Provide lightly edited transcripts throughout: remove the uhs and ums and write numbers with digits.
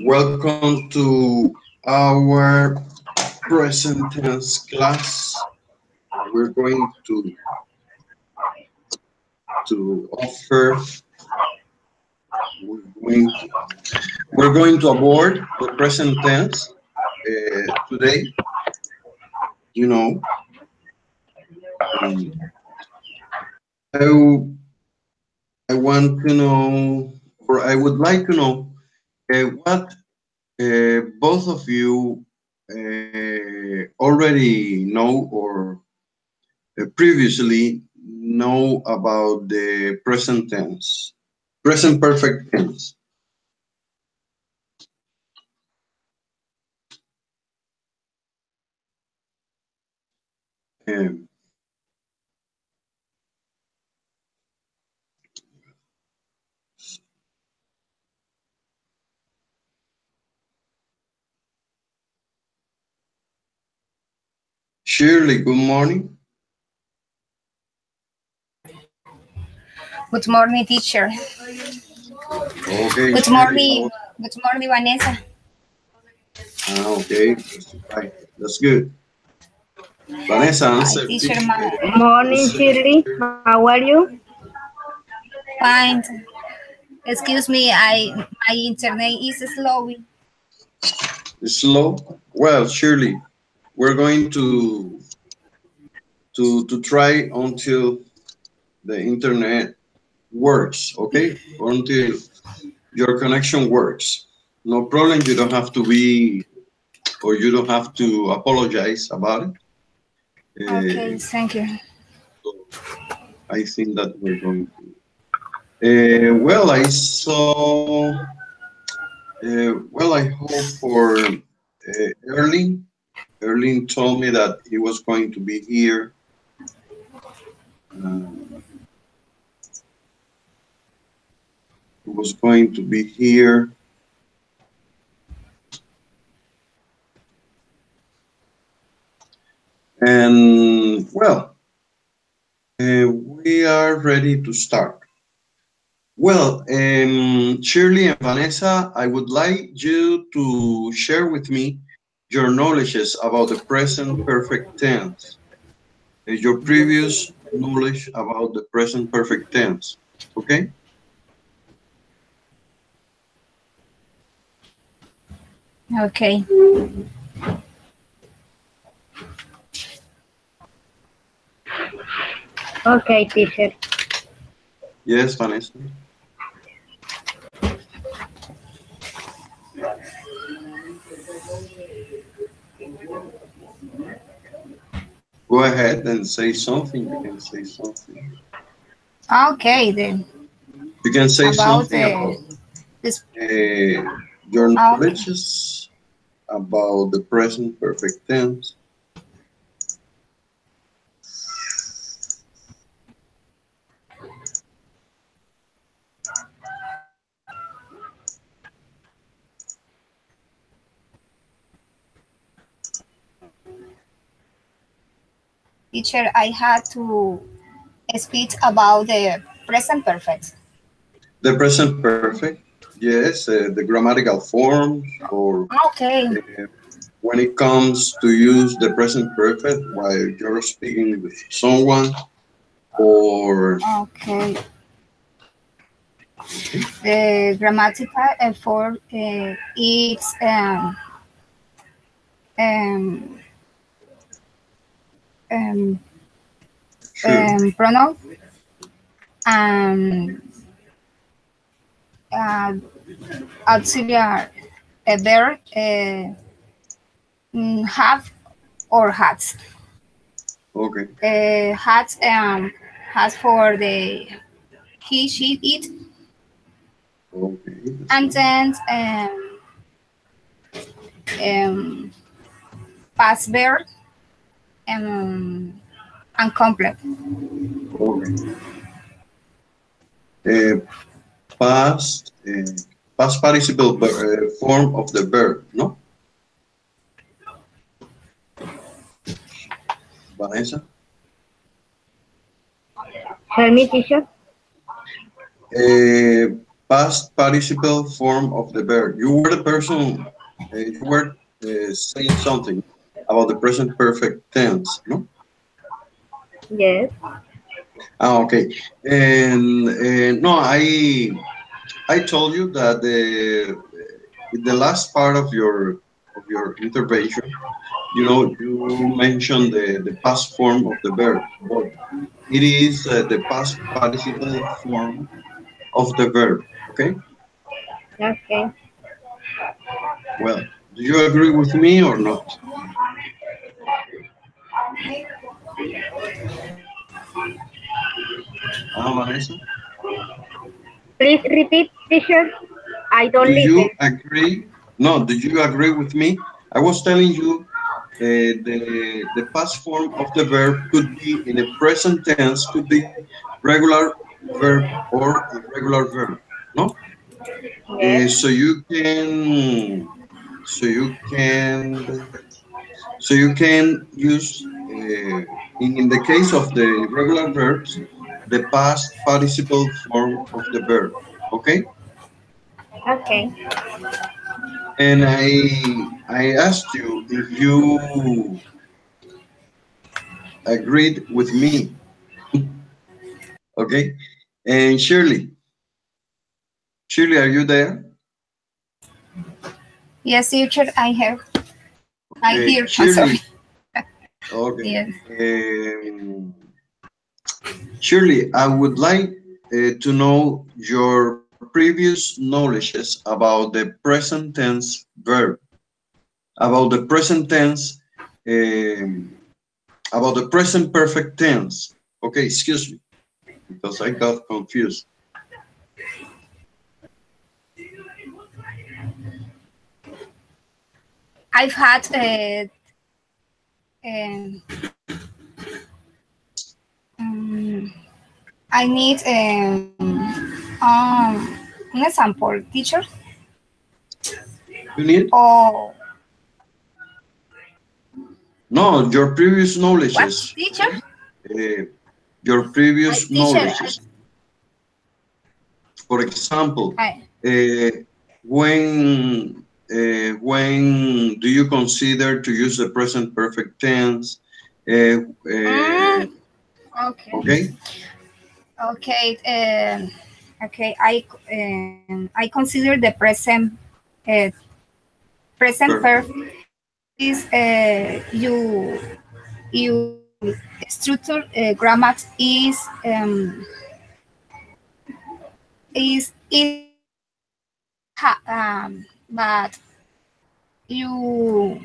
Welcome to our present tense class. We're going to offer. We're going to abord the present tense today. You know, um, I I want to know, or I would like to know, what both of you already know or previously know about the present tense, present perfect tense. Um, Shirley, good morning. Good morning, teacher. Okay, Good Shirley. morning. Good morning, Vanessa. Okay, that's right. That's good. Vanessa, Hi, answer teacher. please. Morning, Shirley. How are you? Fine. Excuse me, my internet is slow. Slow. Well, Shirley, we're going to try until the internet works. Okay, until your connection works. No problem. You don't have to be, or you don't have to apologize about it. Okay, thank you. So I think that we're going to. Well, I saw. Well, I hope for Erling. Erling told me that he was going to be here. He was going to be here. And well, we are ready to start. Well, Shirley and Vanessa, I would like you to share with me your knowledges about the present perfect tense, your previous knowledge about the present perfect tense. Okay? Okay. Okay, teacher. Yes, Vanessa. Go ahead and say something. You can say something. Okay, then. You can say About something about this. your Okay. knowledges about the present perfect tense. Teacher, I had to speak about the present perfect. The present perfect, yes, the grammatical forms, or Okay. when it comes to use the present perfect while you're speaking with someone, or Okay. The grammatical form is um, um, sure. pronoun and auxiliary verb have or has. Okay. Has for the he, she, it, Okay. and then past verb and complex. Okay. Uh, past past participle form of the verb, no? Vanessa? Tell me, teacher. Uh, past participle form of the verb. You were the person, you were saying something about the present perfect tense, no? Yes. Ah, okay. And no, I told you that in the last part of your intervention, you mentioned the past form of the verb, but it is the past participle form of the verb. Okay. Okay. Well, do you agree with me or not? Ah, Vanessa, Please repeat, teacher. I do don't you listen. agree? No, do you agree with me? I was telling you the past form of the verb could be in a present tense, could be regular verb or irregular verb. No, Yes. so you can, so you can, so you can use in the case of the irregular verbs, the past participle form of the verb. Okay, Okay. and I asked you if you agreed with me. Okay, and Shirley, are you there? Yes, teacher, I have. I hear. I'm sorry. Shirley, okay. Yes. Shirley, I would like to know your previous knowledges about the present tense verb, about the present tense, um, about the present perfect tense. Okay, excuse me, because I got confused. I've had um, um, I need an example, teacher. You need? Oh, No, your previous what, knowledges. teacher? Uh, your previous Teacher, knowledges. For example, I, when do you consider to use the present perfect tense? Uh, uh, mm, okay, okay, okay, okay. I consider the uh, present perfect. perfect is you structure grammar is but you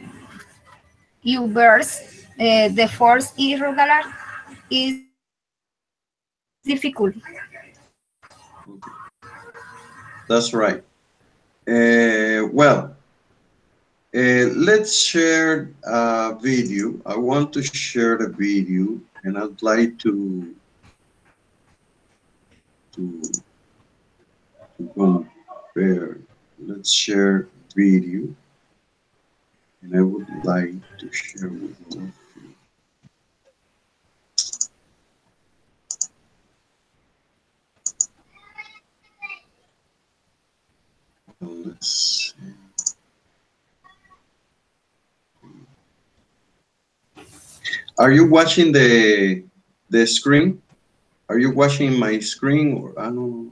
you verse the force irregular is difficult. Okay, that's right. Well, let's share a video. I want to share the video, and I'd like to, to compare. Let's share video, and I would like to share with you. Let's see. Are you watching the screen? Are you watching my screen or I don't know?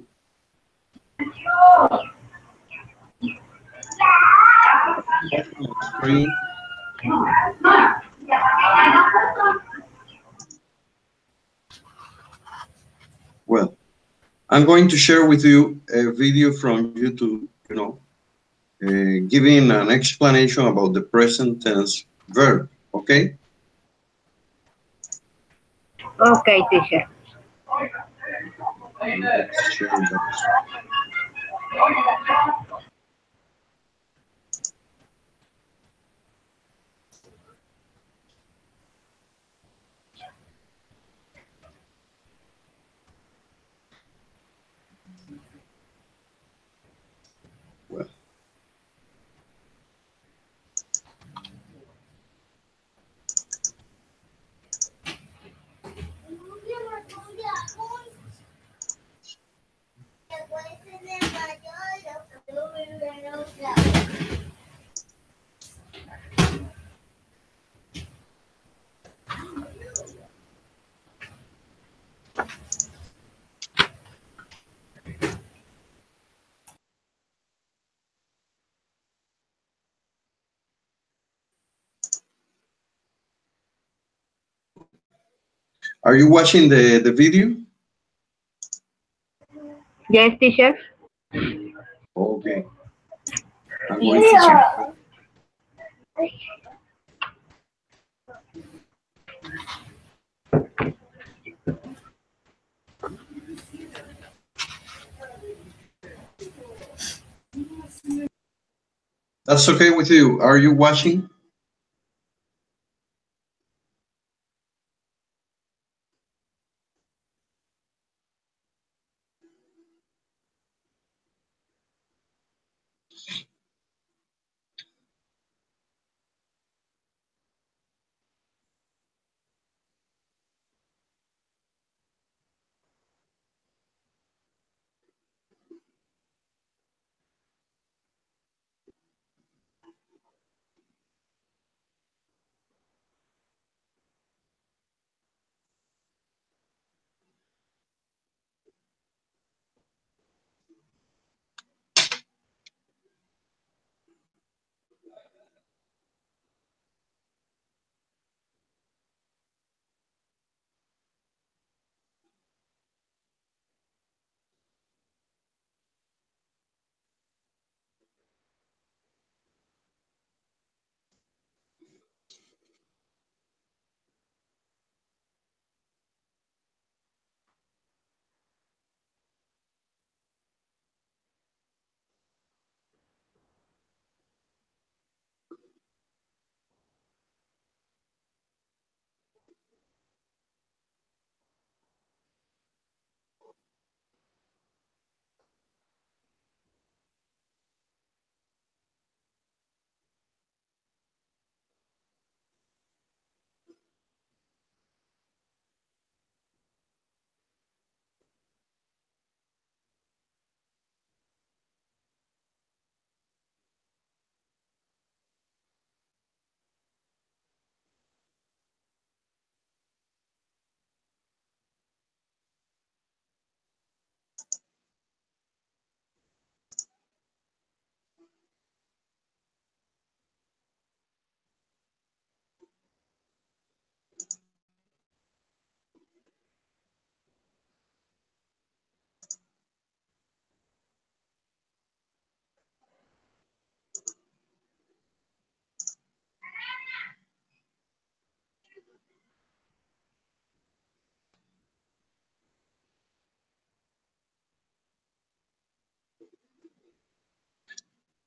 Watching my screen. Well, I'm going to share with you a video from YouTube, giving an explanation about the present tense verb. Okay? Okay, teacher. Let's share that. Well, Are you watching the video? Yes, teacher. Okay. I'm going Yes, to teacher. That's okay with you. Are you watching?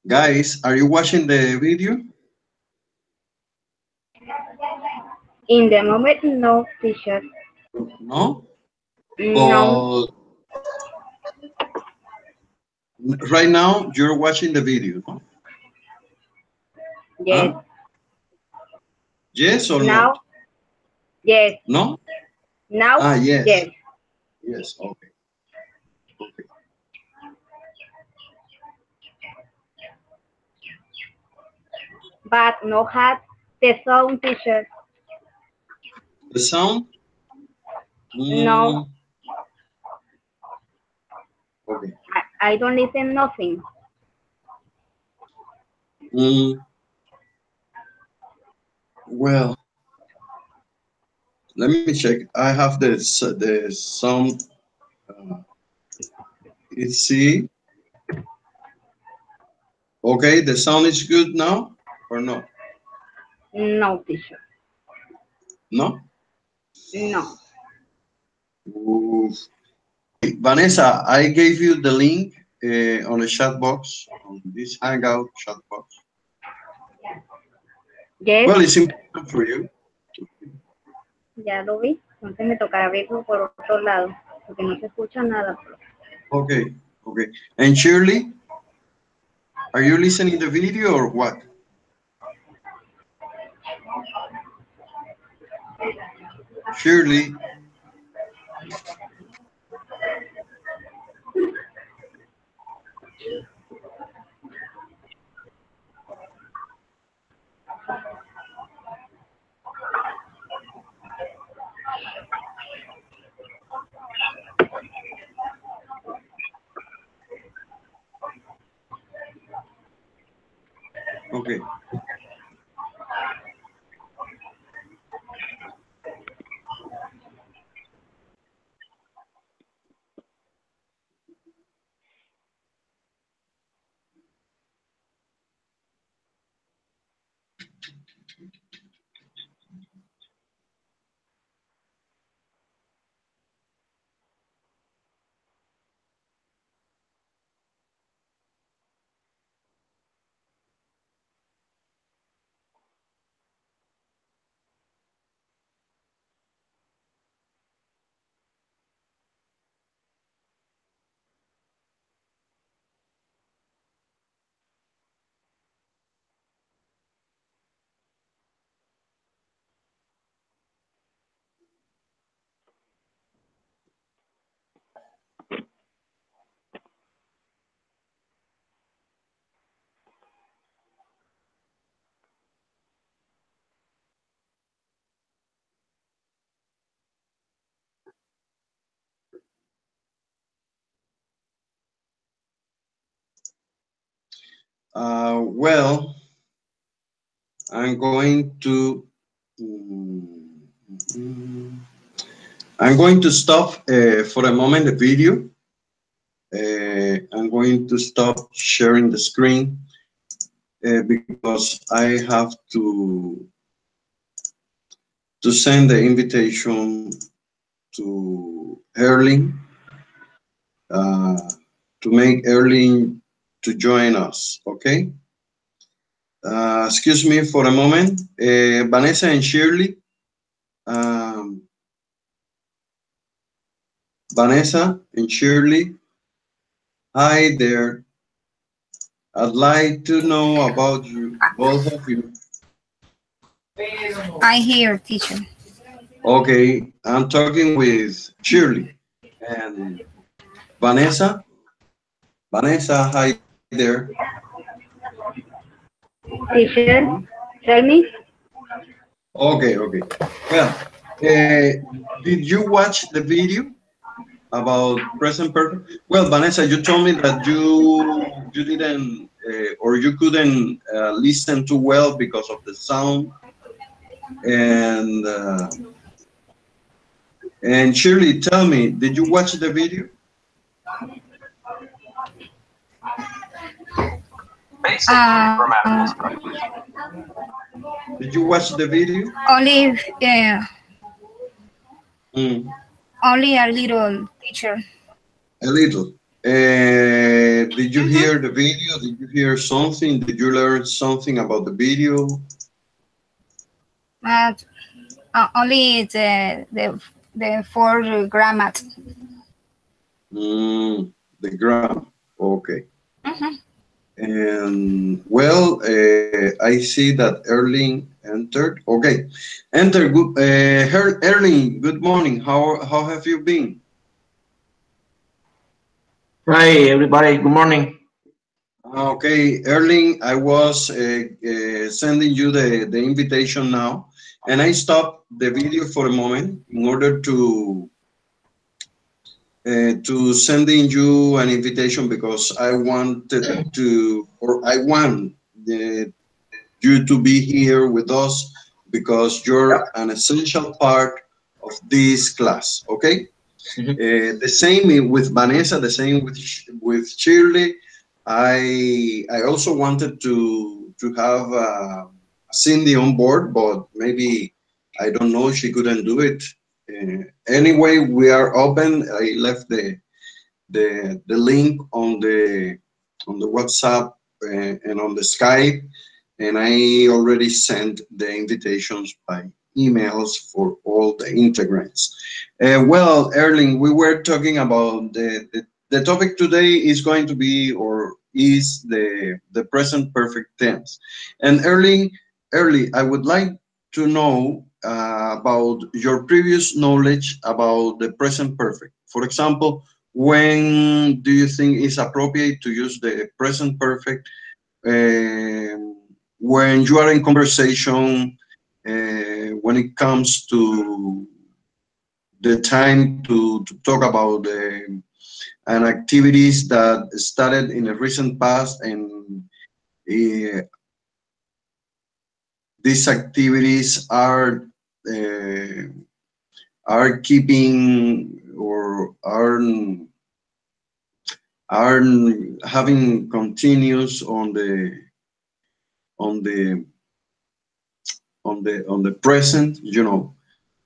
Guys, are you watching the video? In the moment, no, teacher. No? No. But right now you're watching the video. No? Yes. Huh? Yes or Now. no? Yes. No? Now. Ah, yes. Yes. Yes, okay. Okay. But no had the sound, teacher. The sound? No. Okay. I don't listen nothing. Well, let me check. I have the sound. Let's see. Okay, the sound is good now or no? No, teacher. No? No. Oof. Vanessa, I gave you the link on the chat box, on this Hangout chat box. Yes. Well, it's important for you. Ya lo vi. Entonces me tocará verlo por otro lado. Porque no se escucha nada. Okay, okay. And Shirley, are you listening to the video or what? Shirley. Okay. Well, I'm going to I'm going to stop for a moment the video. I'm going to stop sharing the screen because I have to send the invitation to Erling to make Erling to join us. Okay. Excuse me for a moment, Vanessa and Shirley. Vanessa and Shirley, hi there. I'd like to know about you, both of you. I hear, teacher. Okay, I'm talking with Shirley and Vanessa. Vanessa, hi there. Teacher, tell me. Okay. Well, did you watch the video about present perfect? Well, Vanessa, you told me that you didn't or you couldn't listen too well because of the sound. And Shirley, tell me, did you watch the video? Did you watch the video? Only, Mm. only a little, teacher. A little. Did you hear the video? Did you hear something? Did you learn something about the video? Only the four grammar. The grammar. Okay. And well, I see that Erling entered. Okay, enter. Good, Erling. Good morning. How have you been? Hi, everybody. Good morning. Okay, Erling. I was sending you the invitation now, and I stopped the video for a moment in order to sending you an invitation because I wanted to, or I want you to be here with us because you're an essential part of this class. Okay. The same with Vanessa. The same with Shirley. I also wanted to have Cindy on board, but maybe I don't know. She couldn't do it. Anyway, we are open. I left the link on the WhatsApp and on the Skype, and I already sent the invitations by emails for all the integrants. Well, Erling, we were talking about the topic today is going to be or is the present perfect tense. And Erling, I would like to know about your previous knowledge about the present perfect. For example, when do you think it's appropriate to use the present perfect when you are in conversation, when it comes to the time to talk about an activities that started in a recent past and these activities are keeping or are having continuous on the present, you know.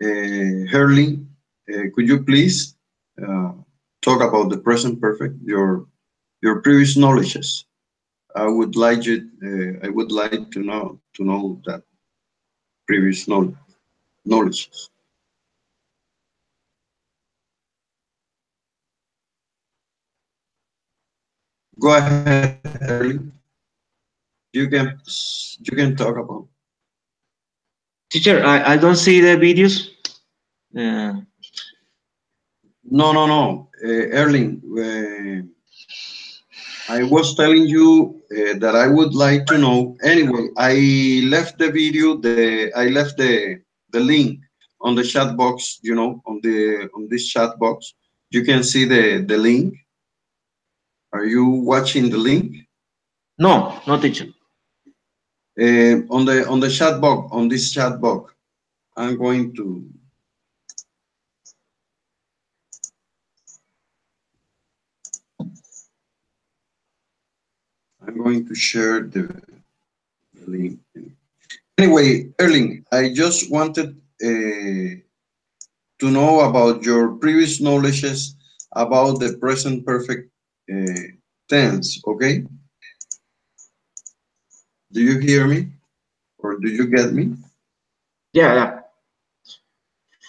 Hurley, could you please talk about the present perfect, your previous knowledges? I would like to know that previous knowledges. Go ahead, Hurley. You can talk about. Teacher, I don't see the videos. No. Erling, I was telling you that I would like to know. Anyway, I left the video. I left the link on the chat box. You know, on this chat box, you can see the link. Are you watching the link? No, no, teacher. On the chat box, on this chat box, I'm going to share the link. Anyway, Erling, I just wanted to know about your previous knowledges about the present perfect tense, okay? Do you hear me? Or do you get me? Yeah.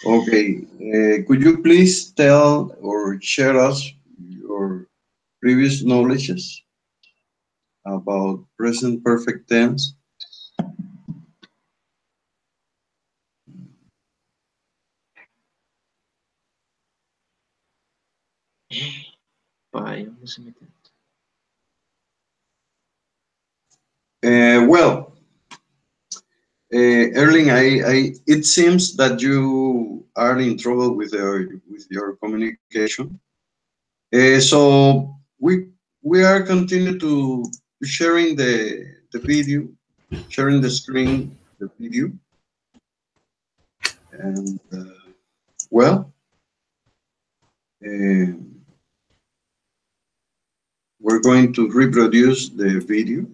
Okay. Could you please tell or share us your previous knowledges about present perfect tense? Pai, ¿dónde se mete? Well, Erling, it seems that you are in trouble with your communication. So we are continue to sharing the video, sharing the screen, the video, and well, we're going to reproduce the video.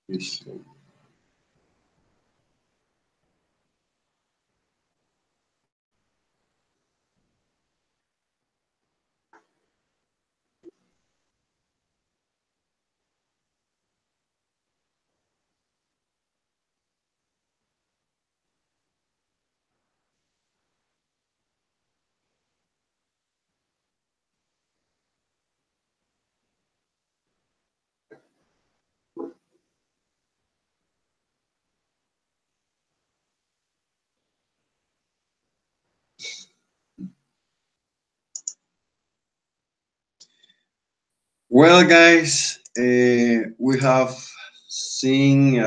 Yes. Well, guys, we have seen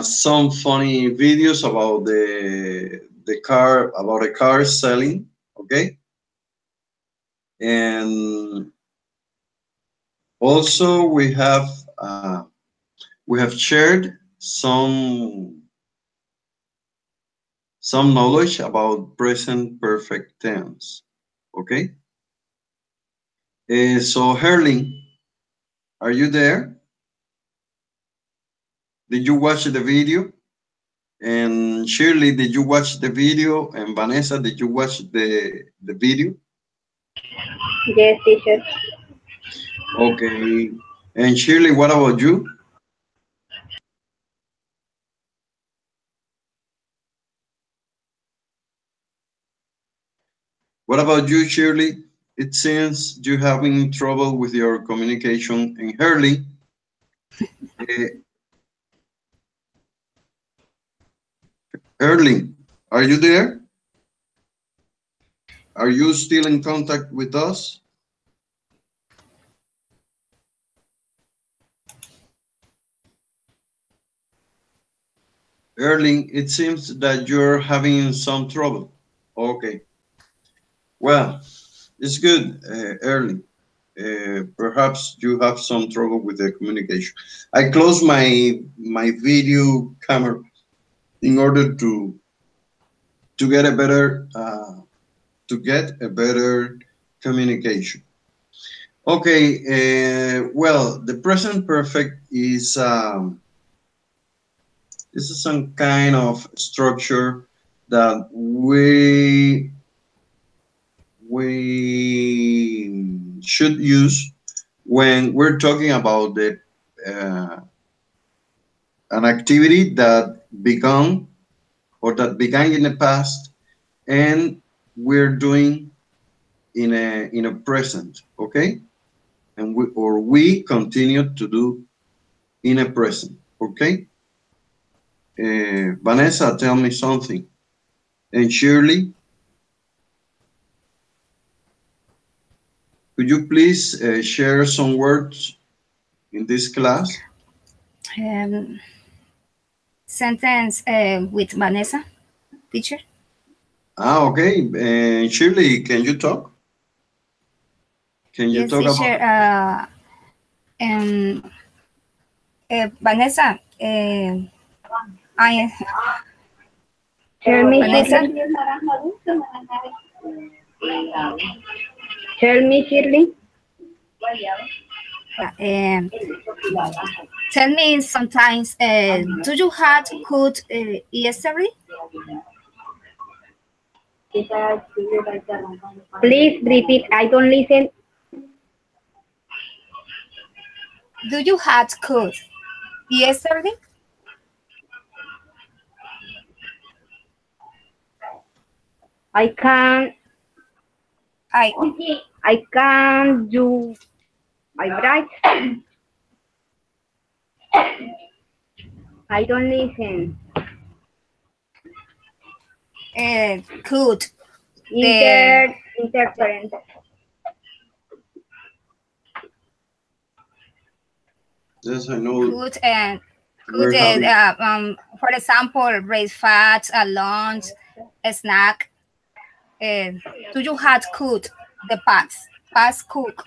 some funny videos about the car selling, okay? And also we have shared some knowledge about present perfect tense, okay? So Herling, are you there? Did you watch the video? And Shirley, did you watch the video? And Vanessa, did you watch the video? Yes, teacher. Okay. And Shirley, what about you? What about you, Shirley? It seems you're having trouble with your communication. And Hurley, Erling, are you there? Are you still in contact with us? Erling, it seems that you're having some trouble. Okay. Well, it's good, Erling. Perhaps you have some trouble with the communication. I closed my video camera in order to get a better communication. Okay, well, the present perfect is this is some kind of structure that we should use when we're talking about the an activity that began in the past and we're doing in a present, okay? And we continue to do in a present, okay? Vanessa, tell me something. And Shirley, could you please share some words in this class? Sentence with Vanessa, teacher. Okay. Shirley, can you talk? Can you Yes, talk teacher. about? Vanessa, Tell me, Vanessa? Shirley. Tell me sometimes, do you have good yesterday? Please repeat. I don't listen. Do you have good yesterday? I can't do. I write. I don't listen. Good. Interference. Yes, I know. Good and good. For example, breakfast, a lunch, a snack. Do you have cooked the past cook?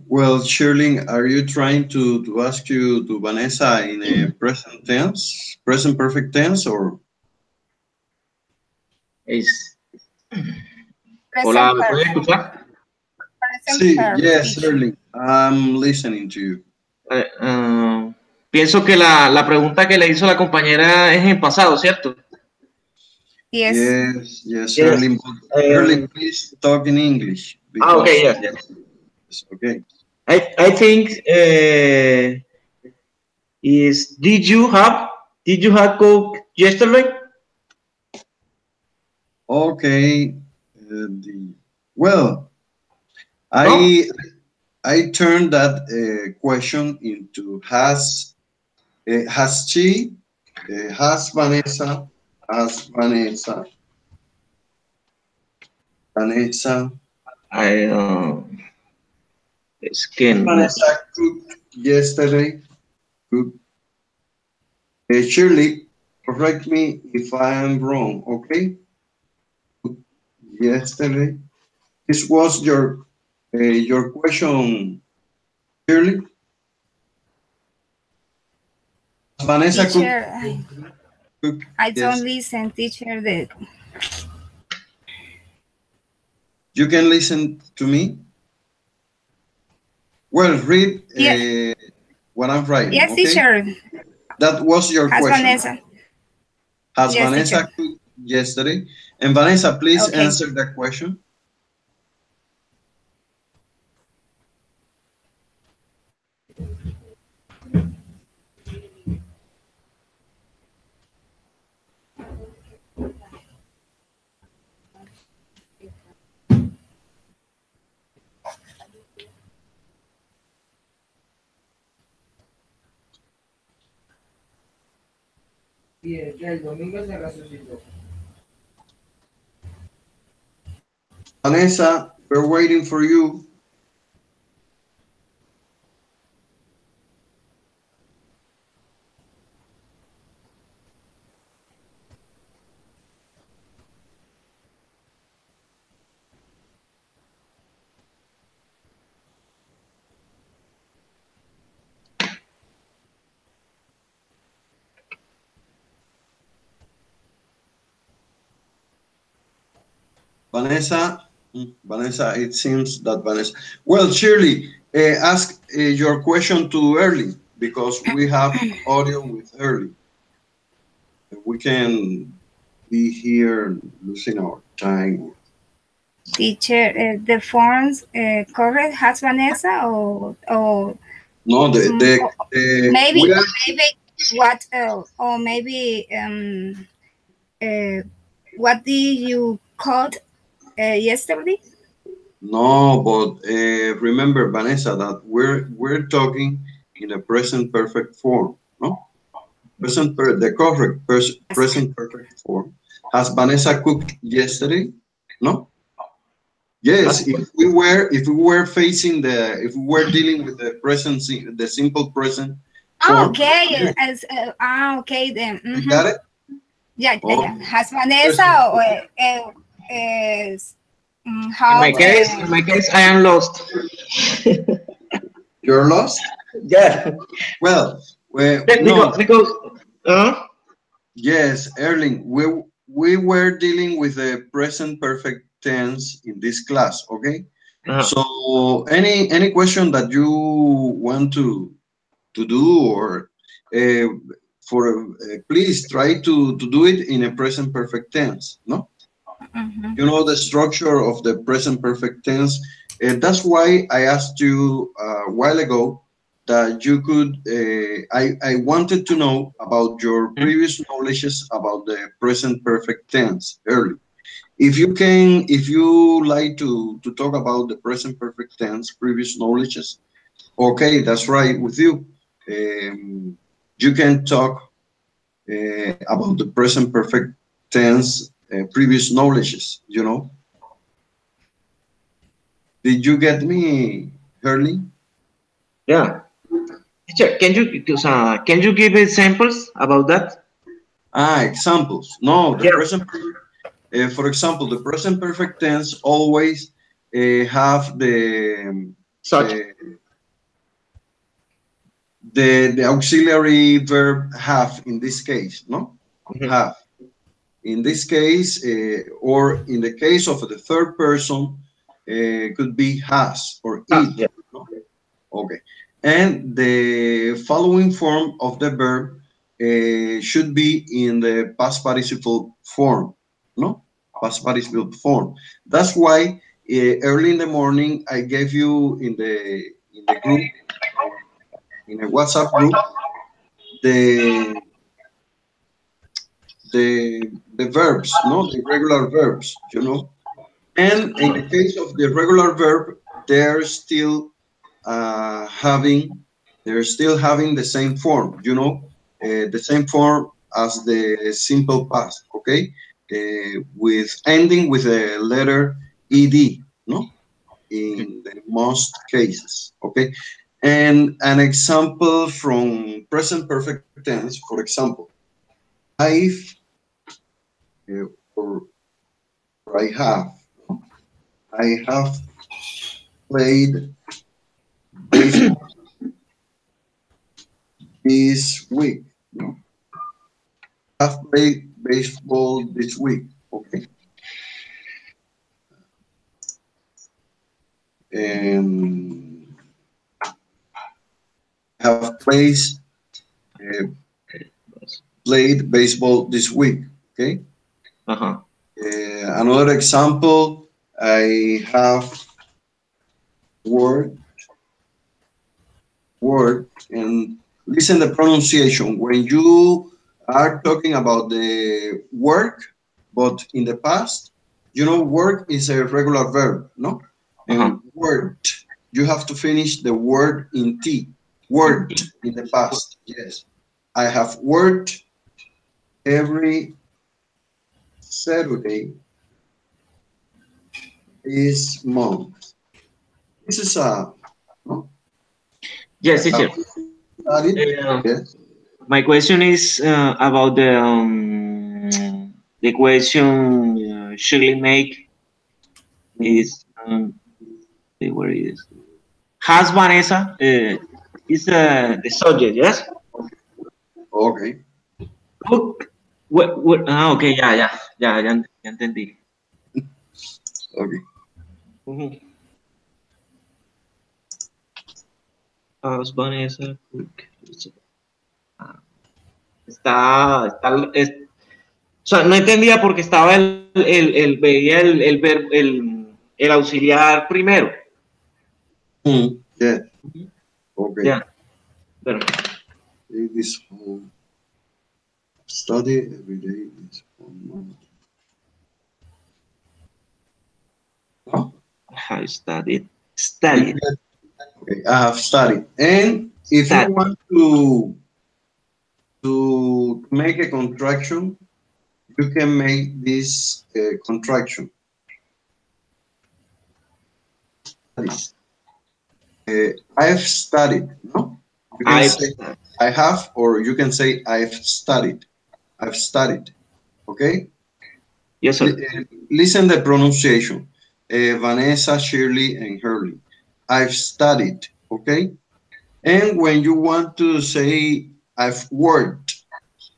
Well, Shirley, are you trying to ask you to Vanessa in a present tense, present perfect tense, or? Hola, ¿me pueden escuchar? Sí, yes, Shirley, I'm listening to you. Pienso que la pregunta que le hizo la compañera es en pasado, ¿cierto? Yes, Shirley. Shirley, please talk in English. Okay, yes. Okay. I think did you have cooked yesterday? Okay. Well, I turned that question into has Has she, has Vanessa, Vanessa, Skin. Vanessa cooked yesterday? Cooked. Shirley, correct me if I am wrong, okay? Yesterday. This was your question, Shirley. Vanessa Teacher, cooked. I Yes. don't listen, teacher. You can listen to me. Well, read Yes. what I'm writing. Yes, okay? teacher. That was your Has question. Vanessa. Has Yes, Vanessa teacher. cooked yesterday? And Vanessa, please Okay. answer that question. Vanessa, we're waiting for you. Vanessa, it seems that Vanessa. Well, Shirley, ask your question to Early because we have audio with Early. We can be here losing our time. Teacher, the forms correct has Vanessa or No, maybe we are, what or maybe what did you called yesterday? no, but remember, Vanessa, that we're talking in a present perfect form, no? The correct present perfect form. Has Vanessa cooked yesterday? No. Yes, if we were facing if we were dealing with the simple present form. Okay, okay then. You got it? Yeah. Oh. Has Vanessa or how? In my case, I am lost. You're lost? Yeah. Well, No. Because yes, Erling, we were dealing with the present perfect tense in this class, okay? So any question that you want to do or please try to do it in a present perfect tense, no? You know the structure of the present perfect tense. That's why I asked you a while ago that you could, I wanted to know about your previous knowledges about the present perfect tense early. If you like to talk about the present perfect tense, previous knowledges, okay, that's right with you. You can talk about the present perfect tense, previous knowledges, you know. Did you get me, Hurley? Yeah. Teacher, can you give examples about that? Examples. No, the present. For example, the present perfect tense always have the auxiliary verb have in this case, no? Have. In this case, or in the case of the third person, could be has or it. Yeah. No? Okay. And the following form of the verb should be in the past participle form, no? Past participle form. That's why early in the morning I gave you in the group, in a WhatsApp group, the verbs, no, the regular verbs, you know. And in the case of the regular verb, they're still having the same form, you know. the same form as the simple past, okay? With ending with a letter ed, no? In the most cases, okay? And an example from present perfect tense, for example, I've or I have played baseball this week. No? Have played baseball this week. Okay. And have uh, played baseball this week. Okay. Uh-huh. Another example, I have worked, and listen the pronunciation. When you are talking about the work, but in the past, you know, work is a regular verb, no? And worked, you have to finish the word in T. Worked in the past, yes. I have worked every Saturday this month. This is a, no? Yes, teacher. Yes. My question is about the question Shirley make is where it is. Has Vanessa is the subject? Yes. Okay. Cook. Okay, ya entendí. Okay. Has Vanessa cook? O sea, no entendía porque estaba veía el auxiliar primero. Yeah. Okay. Yeah. Bueno. This whole study every day is 1 month. Huh? I studied. Okay, I have studied. And if you want to make a contraction, you can make this contraction. I've studied, no? You can say I have, or you can say I've studied. I've studied, okay? Yes, sir. Listen the pronunciation. Vanessa, Shirley, and Hurley. I've studied, okay? And when you want to say I've worked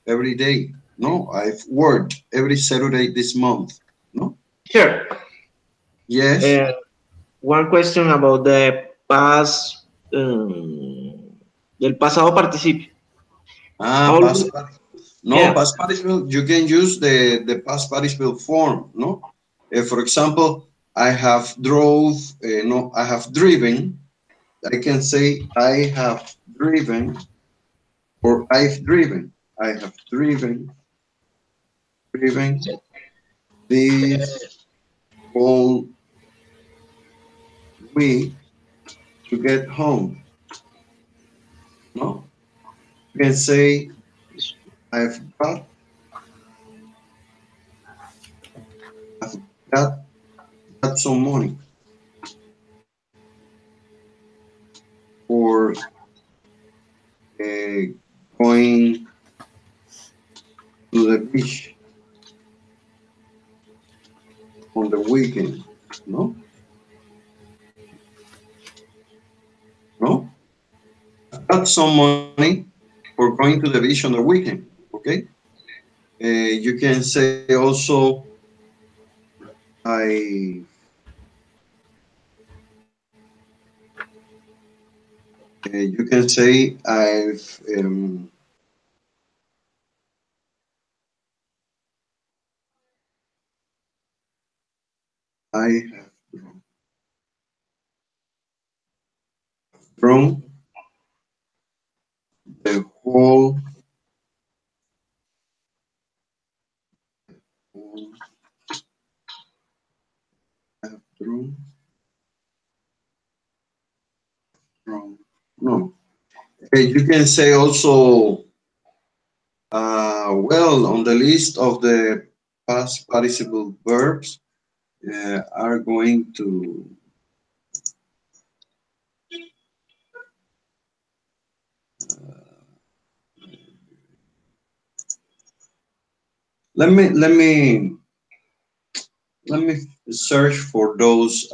every day, no, I've worked every Saturday this month, no? Sure. Yes. One question about the past, del pasado participio. Past participle. No, yeah. Past participle, you can use the past participle form, no? For example, I have drove, no, I have driven. I can say I have driven, or I've driven. I have driven this whole week to get home. No? You can say I've got some money for going to the beach on the weekend, no? No? I got some money for going to the beach on the weekend, okay? You can say also, you can say I've I have drawn the whole I've drawn from no. You can say also Well, on the list of the past participle verbs are going to let me search for those.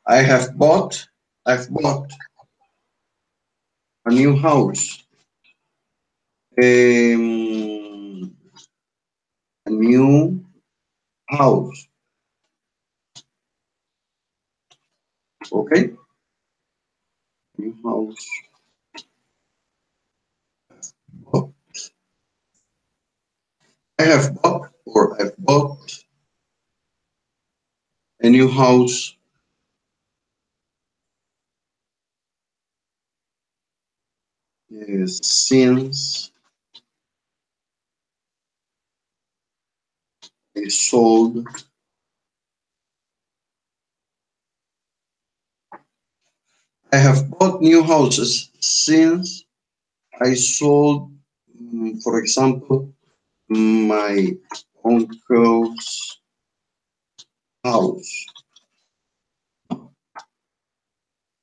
I've bought a new house. A new house. Okay. New house. Oh, I've bought a new house. Yes, since I sold. I have bought new houses since I sold, for example, my uncle's house.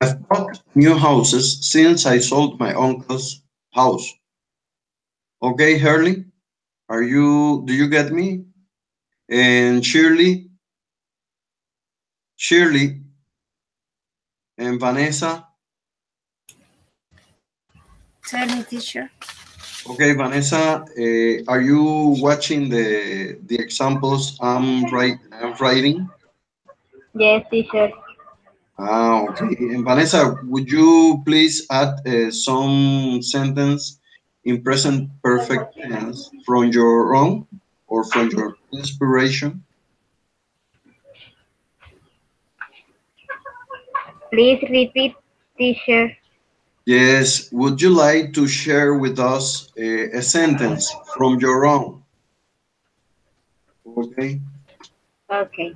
I've bought new houses since I sold my uncle's house. Okay, Hurley, do you get me? And Shirley and Vanessa. Tell me, teacher. Okay, Vanessa, are you watching the examples I'm writing? Yes, teacher. Okay. And Vanessa, would you please add some sentence in present perfect tense from your own or from your inspiration? Please repeat, teacher. Yes. Would you like to share with us a sentence from your own? Okay. Okay.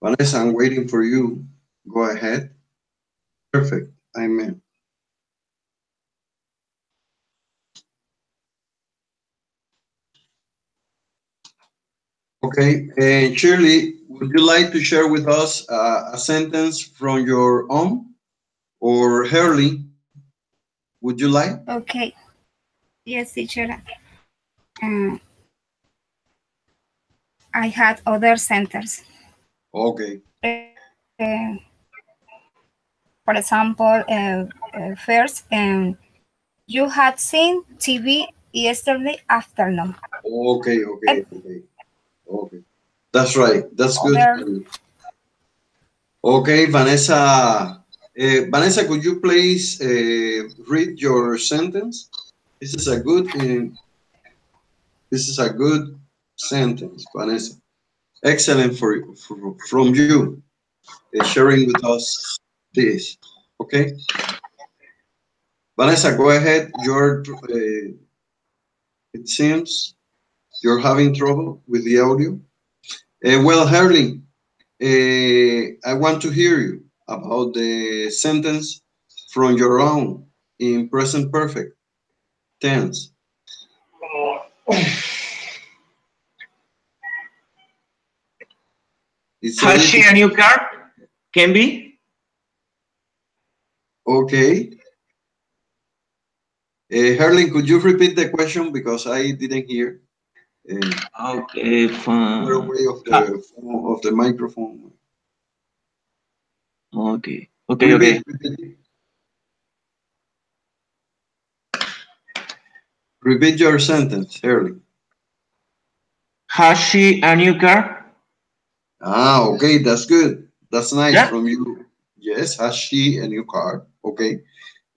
Vanessa, I'm waiting for you. Go ahead. Perfect. Amen. Okay. And Shirley, would you like to share with us a sentence from your own? Or Hurley, would you like? Okay. Yes, teacher. Um, I had other centers. Okay. For example, first, you had seen TV yesterday afternoon. Okay. That's right. That's good. Other, Okay, Vanessa. Vanessa, could you please read your sentence? This is a good. This is a good sentence, Vanessa. Excellent from you sharing with us this. Okay, Vanessa, go ahead. It seems you're having trouble with the audio. Well, Hurley, I want to hear you about the sentence from your own in present perfect tense. Has she a new car? Can be. Okay. Herlin, could you repeat the question because I didn't hear? Okay, fine. Away of the microphone. Okay. Repeat. Repeat your sentence, Early. Has she a new car? Ah, okay, that's good. That's nice Yeah. from you. Yes, has she a new car? Okay.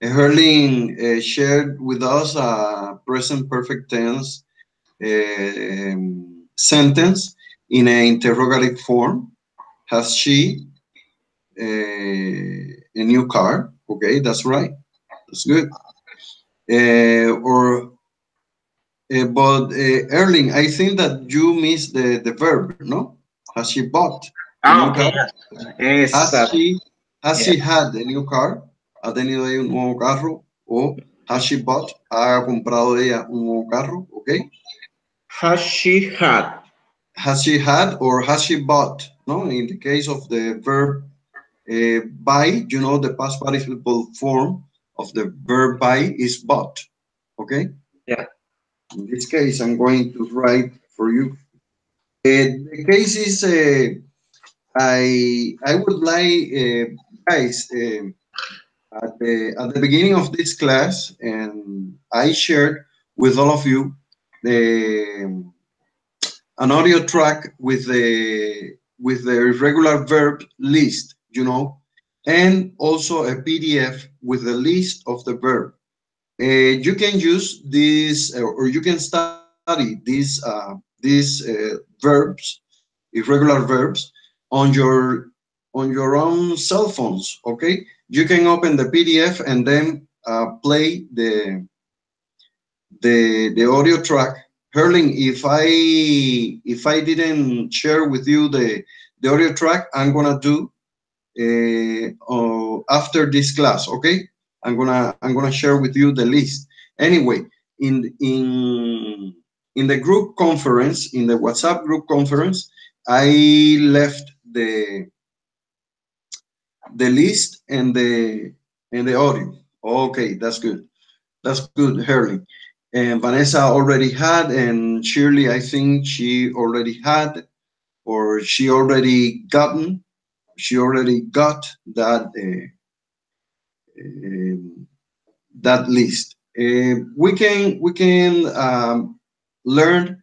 Herling shared with us a present perfect tense sentence in an interrogative form. Has she a new car? Okay, that's right. That's good. But Erling, I think that you missed the verb, no? Has she bought a Ah, new okay. car? Yes. Has she Yeah. had a new car? ¿Ha tenido ella un nuevo carro? O has she bought? ¿Ha comprado ella un nuevo carro? Okay. Has she had? Has she had or has she bought? No, in the case of the verb buy, you know, the past participle form of the verb buy is bought. Okay. Yeah. In this case, I'm going to write for you. The case is I would like guys at the beginning of this class, and I shared with all of you the an audio track with the irregular verb list, you know, and also a PDF with the list of the verb. You can use this, or you can study these verbs, irregular verbs, on your own cell phones. Okay, you can open the PDF and then play the audio track. Herling, if I didn't share with you the audio track, I'm gonna do after this class. Okay, I'm gonna share with you the list. Anyway, in the group conference, in the WhatsApp group conference, I left the list and the audio. Okay, that's good. That's good, Herling. And Vanessa already had, and Shirley, I think she already had, or she already got that list. We can learn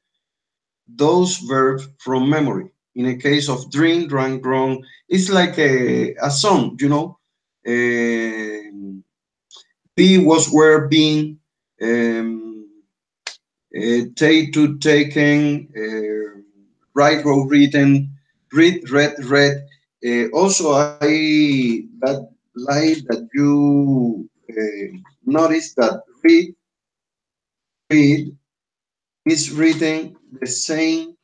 those verbs from memory. In a case of drink, drank, drunk, it's like a song, you know. Be, was, were, being, take, to, taken, write, wrote, written, read, read. Also, that like that you notice that read is written the same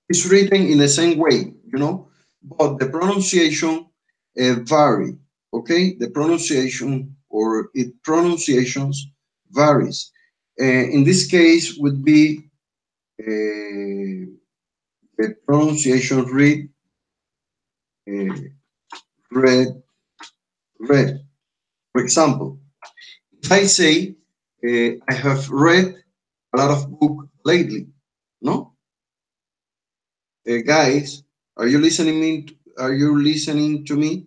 it's written in the same way, you know, but the pronunciation vary. Okay, the pronunciation or it pronunciations varies. In this case, would be the pronunciation uh, read, read. For example, if I say I have read a lot of book lately, no, guys, are you listening me? Are you listening to me?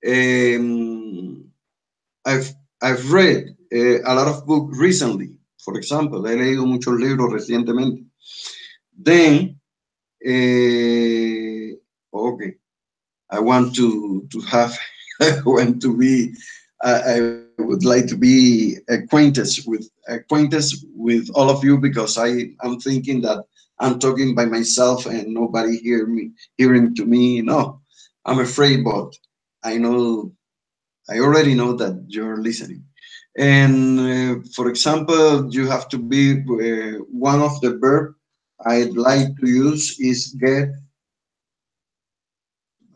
Um, I've I've read a lot of books recently. For example, he leído muchos libros recientemente. Then, okay, I want to have, I want to be, I would like to be acquainted with all of you because I'm thinking that I'm talking by myself and nobody hearing to me. No, I'm afraid, but I know I already know that you're listening. And for example, you have to be one of the verb I'd like to use is get,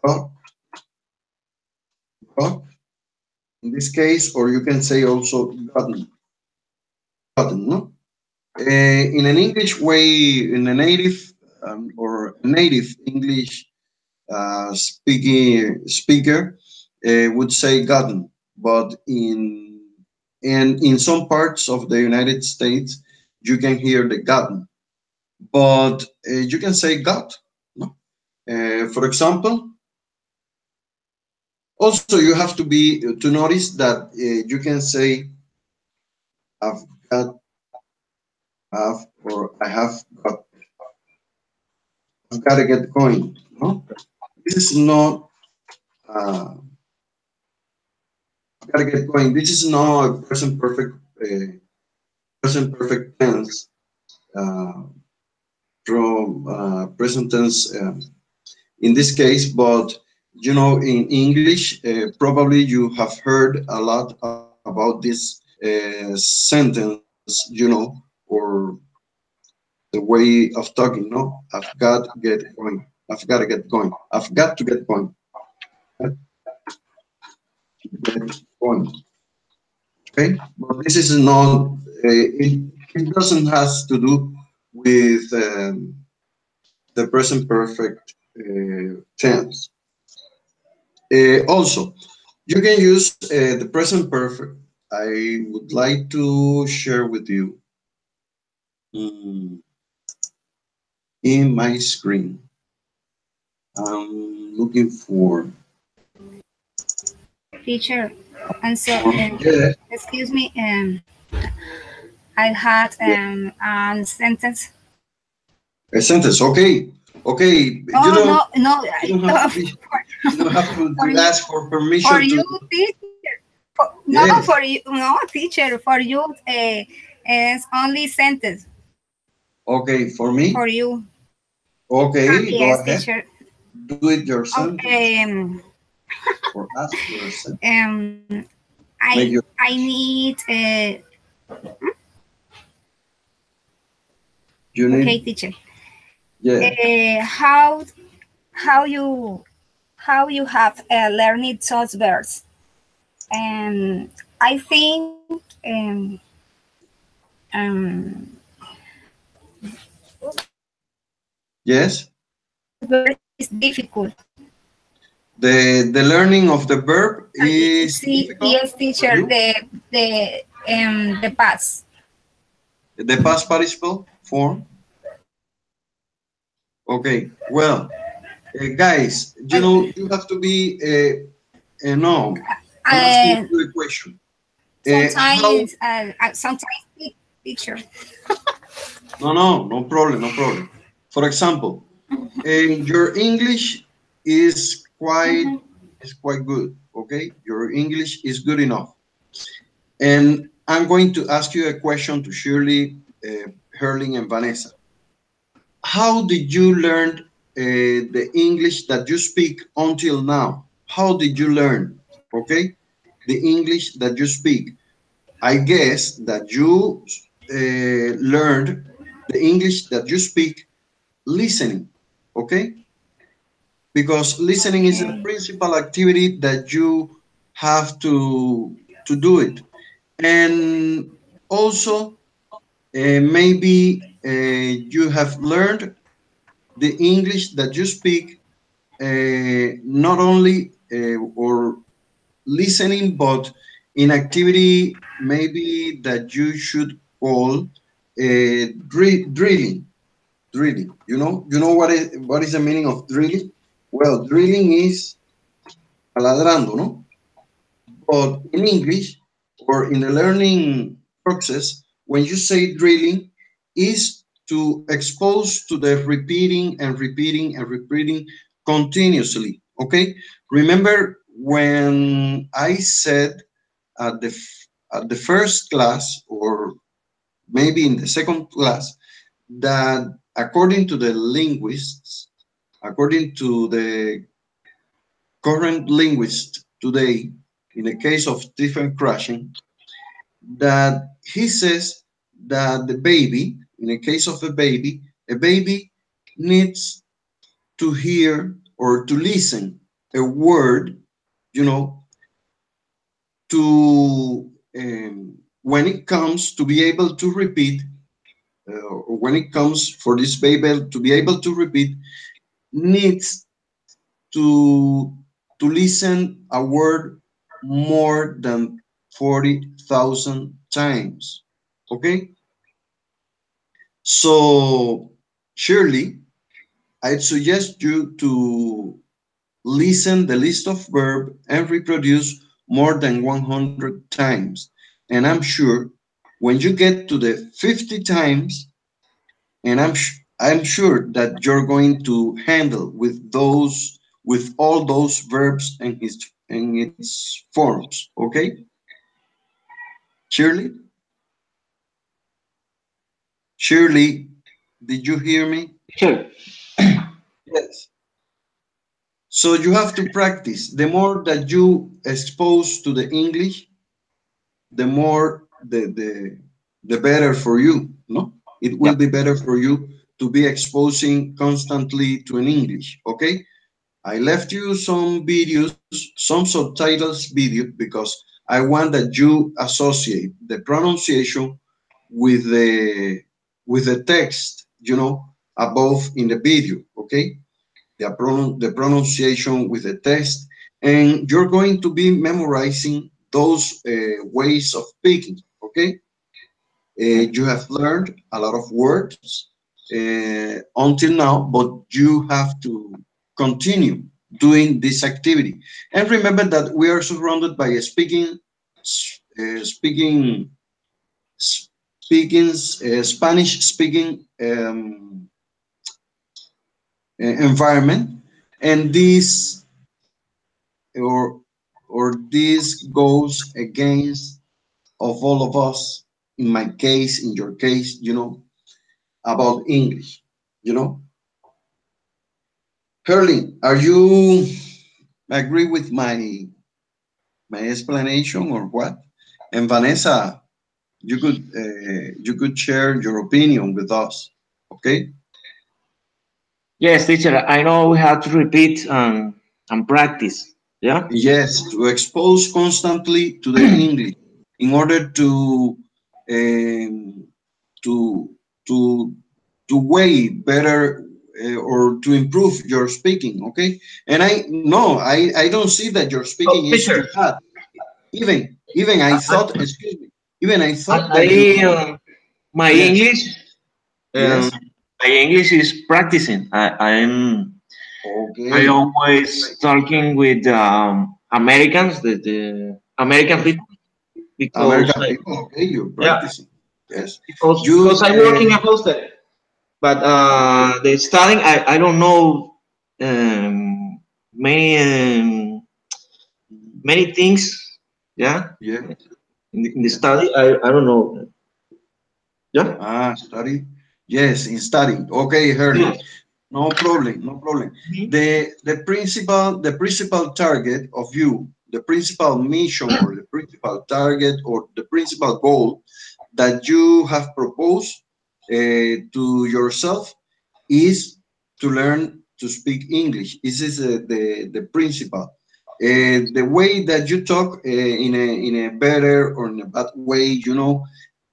got, got in this case, or you can say also gotten, no? In an English way, in a native or native English speaker would say gotten, but in some parts of the United States, you can hear the gotten, but you can say got. No? For example, Also, you have to notice that you can say I've got, have, or I have got. I've got to get going. No, this is not. Uh, I've got to get going. This is not a present perfect tense uh, from present tense in this case. But you know, in English, probably you have heard a lot about this sentence. You know, or the way of talking. No, I've got to get going. I've got to get going. I've got to get going. Get going. Okay, but this is not. It doesn't has to do with the present perfect tense. Also, you can use the present perfect. I would like to share with you mm, in my screen. I'm looking for. Teacher, and so, Yeah, excuse me, I had sentence. a sentence. Okay, okay. You Oh, don't. no, no, You don't have to be. You don't have for to you, ask for permission for to. you, teacher. No, Yes. for you, no, teacher, for you, it's only sentence. Okay, for me. For you. Okay, go Yes, ahead. teacher. Do it your sentence Okay. or ask your sentence. I Make your. I need You okay, need. teacher. Yeah. How you have learned those verbs? And I think um, Yes. verb is difficult. The learning of the verb is See, difficult yes, for teacher. you. The past. The past participle form. Okay. Well, guys, you know you have to be. No, I'm asking Uh, you a question. How? sometimes teacher. No problem, no problem. For example, your English is quite Mhm. is quite good. Okay, your English is good enough. And I'm going to ask you a question to Shirley, Herling, and Vanessa. How did you learn the English that you speak until now? How did you learn? Okay, the English that you speak. I guess that you learned the English that you speak listening. Okay, because listening is the Okay. principal activity that you have to do it. And also, maybe you have learned the English that you speak not only or listening, but in activity maybe that you should call drilling. Drilling. You know what is the meaning of drilling? Well, drilling is taladrando, no? But in English or in the learning process, when you say drilling, is to expose to the repeating and repeating and repeating continuously. Okay. Remember when I said at at the first class or maybe in the second class that according to the linguists, according to the current linguist today, in the case of Stephen Krashen, that he says that the baby, in the case of a baby needs to hear or to listen a word, you know, to when it comes to be able to repeat, or when it comes for this baby to be able to repeat, needs to listen a word more than 40,000 times. Okay? So surely I'd suggest you listen the list of verb and reproduce more than 100 times. And I'm sure when you get to the 50 times, and I'm sure that you're going to handle with all those verbs and its forms. Okay, Shirley? Shirley, did you hear me? Sure. Yes. So you have to practice. The more that you expose to the English, the more the better for you. No, it will Yep. be better for you to be exposing constantly to an English. Okay. I left you some videos, some subtitles video because I want that you associate the pronunciation with the text, above in the video. Okay, the pronunciation with the text, and you're going to be memorizing those ways of speaking. Okay, you have learned a lot of words until now, but you have to continue doing this activity. And remember that we are surrounded by a Spanish speaking environment, and or this goes against of all of us. In my case, in your case, about English. You know, Hurley, are you agree with my explanation or what? And Vanessa, you could share your opinion with us. Okay. Yes, teacher. I know we have to repeat and practice. Yeah. Yes, to expose constantly to the English in order um, to to to weigh better or to improve your speaking. Okay, and I don't see that your speaking Oh, is too teacher. bad. Even I thought, excuse me, even I thought that you I, could. my Yes, English. Um, yes. my English is practicing. I Okay, always talking with Americans, the American yes. people, because American people. Okay, you're yeah, practicing. Yes, because you. I'm working a hostel, but Okay. the studying I don't know many many things. Yeah, Yeah. in the Yeah. study I don't know. Yeah. Study. Yes, in study. Okay, Hurley. Yes. No problem, no problem. The principal target of you, the principal mission or the principal target or the principal goal that you have proposed to yourself is to learn to speak English. This is the principal. The way that you talk in a better or in a bad way,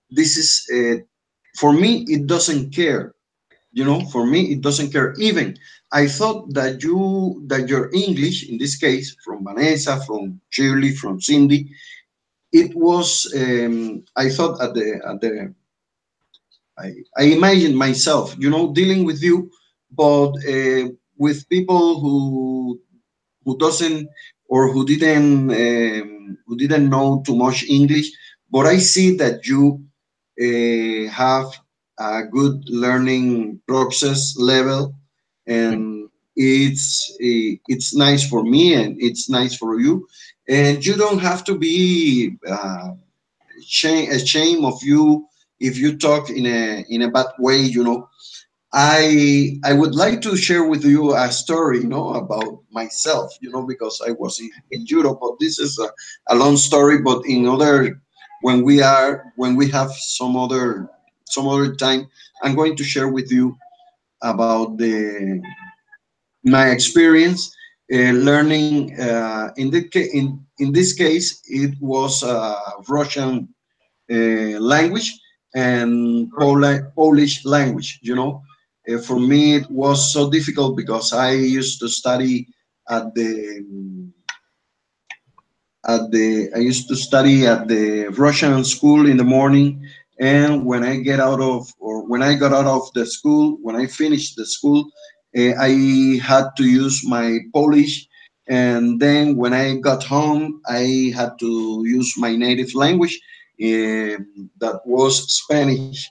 this is for me. It doesn't care. For me, it doesn't care. Even I thought that your English, in this case, from Vanessa, from Shirley, from Cindy, it was. I thought I imagined myself, dealing with you, but with people who doesn't or who didn't know too much English. But I see that you have a good learning process level, and it's nice for me and it's nice for you, and you don't have to be ashamed of you if you talk in a bad way. I would like to share with you a story, about myself, because I was in Europe, but this is a long story. But when we have some other time, I'm going to share with you about my experience learning. In this case, it was Russian language and Polish language. For me, it was so difficult because I used to study at the I used to study at the Russian school in the morning, and when I got out of the school, when I finished the school, I had to use my Polish And then when I got home, I had to use my native language, that was Spanish,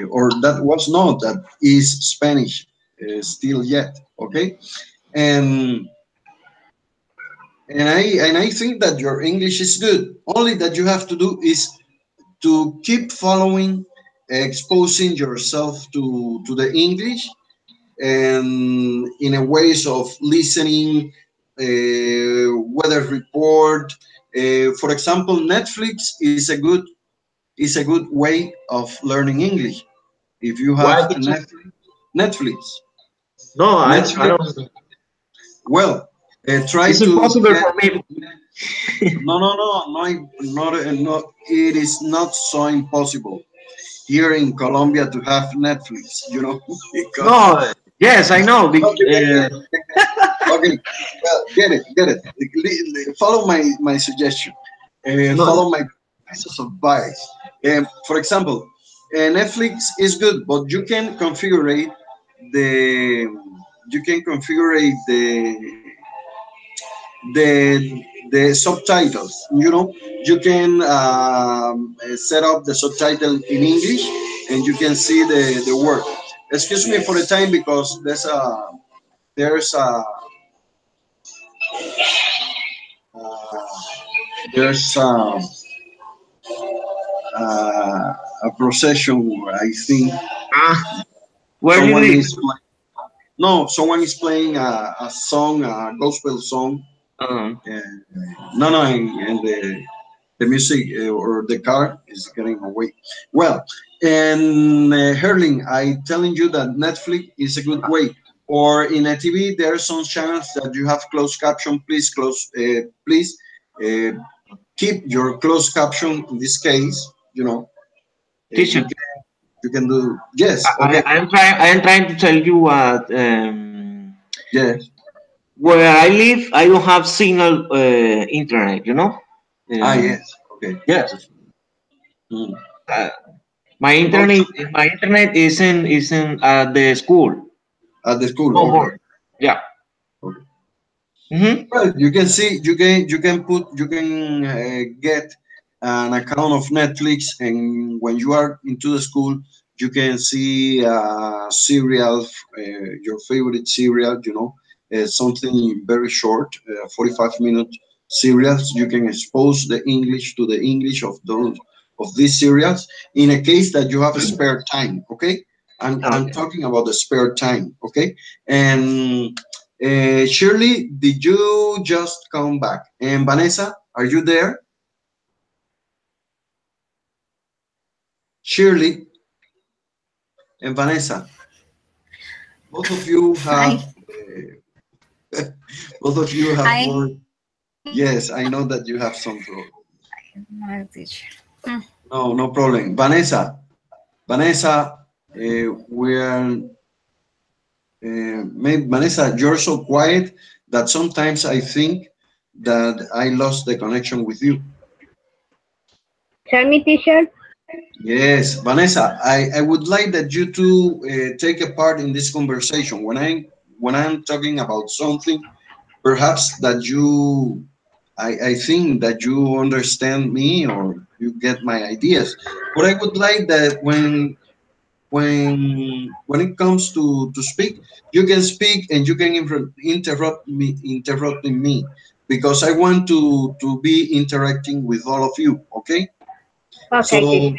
or that was not, that is Spanish still yet. Okay, and and I think that your English is good. Only that you have to do is to keep following, exposing yourself to the English, and in a ways of listening, weather report. For example, Netflix is a good way of learning English. If you have Why? Netflix, No, I Netflix. don't. Well, try It's to impossible get. for me. No. It is not so impossible here in Colombia to have Netflix. Because No, yes, I know. no, okay, well, get it. Follow my suggestion. No, Follow my pieces of advice. For example, Netflix is good, but the you can configure the subtitles. You can set up the subtitle in English, and you can see the word. Excuse me for the time, because there's uh, there's a procession where I think ah, where you someone live? is playing. No, someone is playing a song, a gospel song. Uh, And, no, and the music, or the car is getting away. Well, and Herling, I telling you that Netflix is a good way. Or in a TV, there are some channels that you have closed caption. Please uh, keep your closed caption in this case. teacher, You can do, yes. Okay. I am trying. I am trying to tell you what. Yes. Where I live, I don't have signal internet. Yes. Okay. Yes. Mm. Uh, my Okay. internet. My internet isn't at the school. At the school. No Okay. more. Yeah. Okay. Mm-hmm. Well, you can see, you can get an account of Netflix, and when you are into the school, you can see serial, your favorite serial. Something very short, 45-minute serials. You can expose the English to the English of these serials in a case that you have a spare time. Okay, I'm Okay. talking about the spare time. Okay, and Shirley, did you just come back? And Vanessa, are you there? Shirley and Vanessa, both of you Hi. have both of you have Hi. worked. Yes, I know that you have some trouble. My teacher. No, no problem. Vanessa, we're Vanessa, you're so quiet that sometimes I think that I lost the connection with you. Tell me, teacher. Yes, Vanessa, I would like that you two take a part in this conversation. When I'm talking about something, perhaps that I think that you understand me, or you get my ideas. But I would like that when it comes to speak, you can speak, and you can interrupting me, because I want to be interacting with all of you. Okay. Okay, So teacher.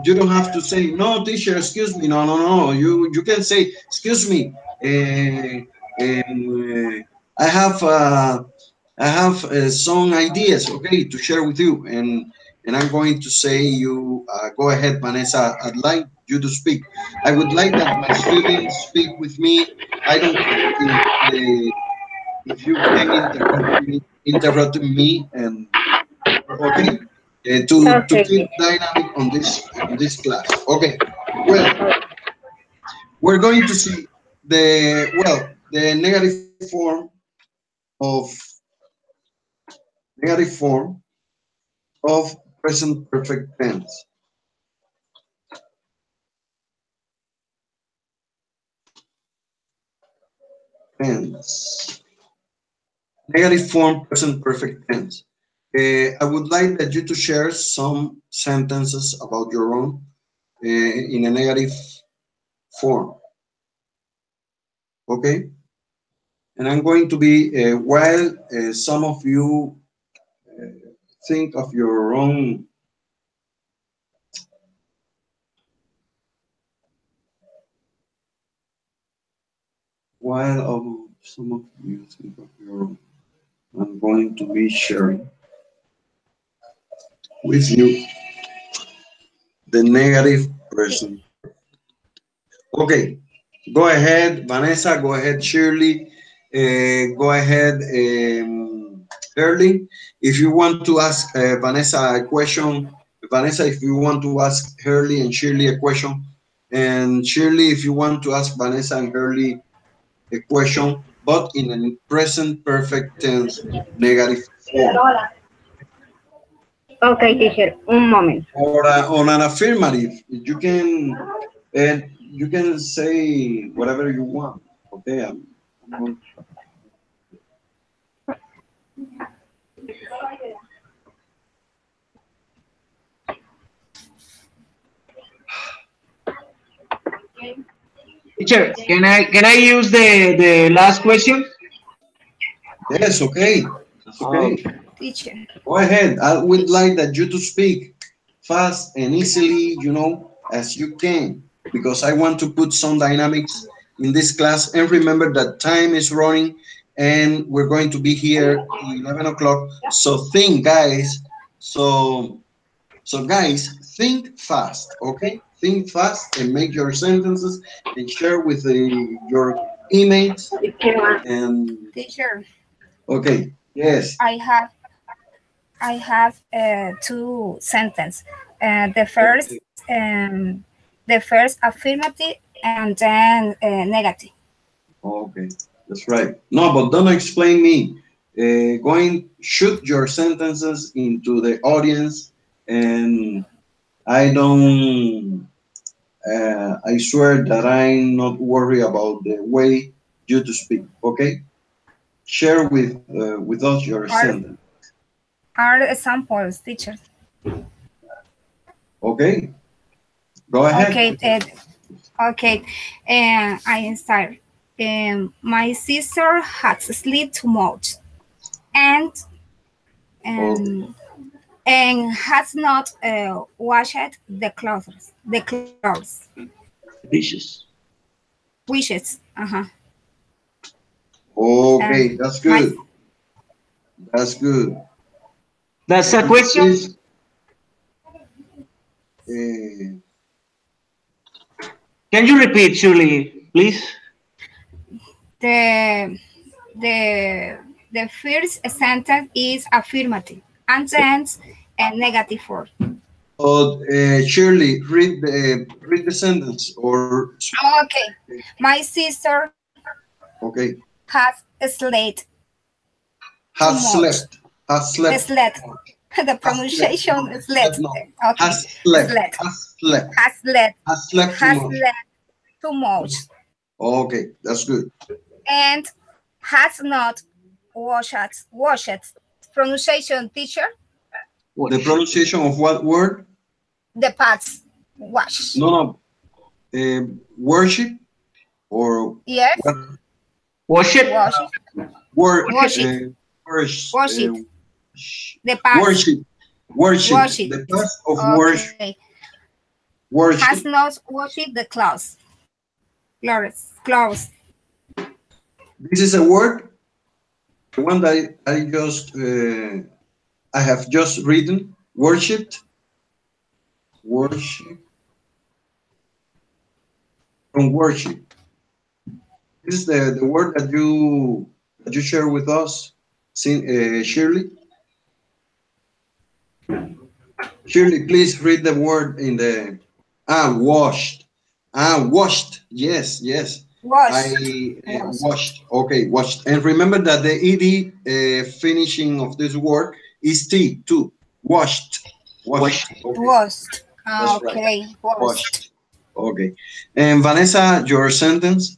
you don't have to say, no, teacher, excuse me. No, no, no. You can say, excuse me. I have some ideas, okay, to share with you, and I'm going to say, you go ahead, Vanessa. I'd like you to speak. I would like that my students speak with me. I don't care if you can interrupt me, and okay, to Okay, keep teacher. dynamic on this class. Okay, well, we're going to see the of negative form of present perfect tense. Tense. negative form present perfect tense. I would like that you to share some sentences about your own in a negative form. Okay? And I'm going to be, while some of you think of your own some of you think of your own, I'm going to be sharing with you the negative person. Okay, go ahead, Vanessa, go ahead, Shirley, go ahead, Hurley. If you want to ask Vanessa a question, Vanessa, if you want to ask Hurley and Shirley a question, and Shirley, if you want to ask Vanessa and Hurley a question, but in a present perfect tense negative form. Okay, teacher, un moment. Or on an affirmative, you can say whatever you want. Okay, I'm going Teacher, can I use the last question? Yes, okay. That's okay. Teacher. Go ahead. I would like that you to speak fast and easily, as you can, because I want to put some dynamics in this class. And remember that time is running and we're going to be here 11 o'clock. So think, guys. So guys, think fast, okay? Think fast and make your sentences and share with your teammates. And Teacher. okay, yes. I have two sentences. The first affirmative and then negative. Okay, that's right. No, but don't explain me. Shoot your sentences into the audience, and I swear that I'm not worried about the way you to speak. Okay, share with us your sentence. Are examples, teacher? Okay, go ahead. Okay. I start. My sister has slept too much, and has not washed the clothes. Dishes. Wishes. Okay, that's good. That's good. That's a question. Can you repeat, Julie, please? The first sentence is affirmative, and then a negative form. Shirley, read the sentence or. Okay, my sister. Okay. Has slept. Has slept. Has slept. Slept. The pronunciation is slept. No. Okay. Has slept. Slept. Has slept. Has slept. Has slept too much. Too much. Okay, that's good. And has not washed. Pronunciation, teacher? The pronunciation of what word? The parts. Wash. No. Worship or yes. Worship. Worship. Worship. The past. Worship. The past of worship. Worship. Has not washed the clothes. Clothes. This is a word. The one that I have just written. Worshipped. Worship. From worship. This is the word that you share with us, Shirley. Shirley, please read the word in the washed. Washed. Yes. Washed. Washed. Okay, washed. And remember that the ed finishing of this word is t too. Washed. Okay. Washed. Okay. Right. Washed. Okay. And Vanessa, your sentence.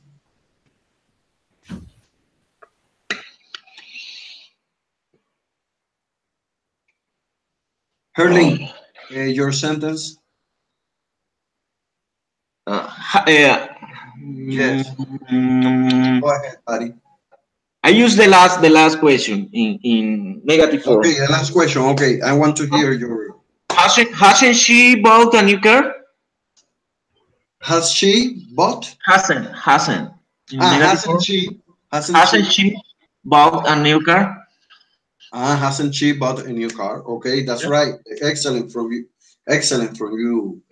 Herling, your sentence. Yes. Go ahead, buddy. I use the last question in negative form. Okay, the last question. Okay, I want to hear your. Hasn't she bought a new car? Has she bought? Hasn't. Hasn't she? Hasn't she bought a new car? Hasn't she bought a new car? Okay, that's Yeah. right. Excellent from you. Excellent from you,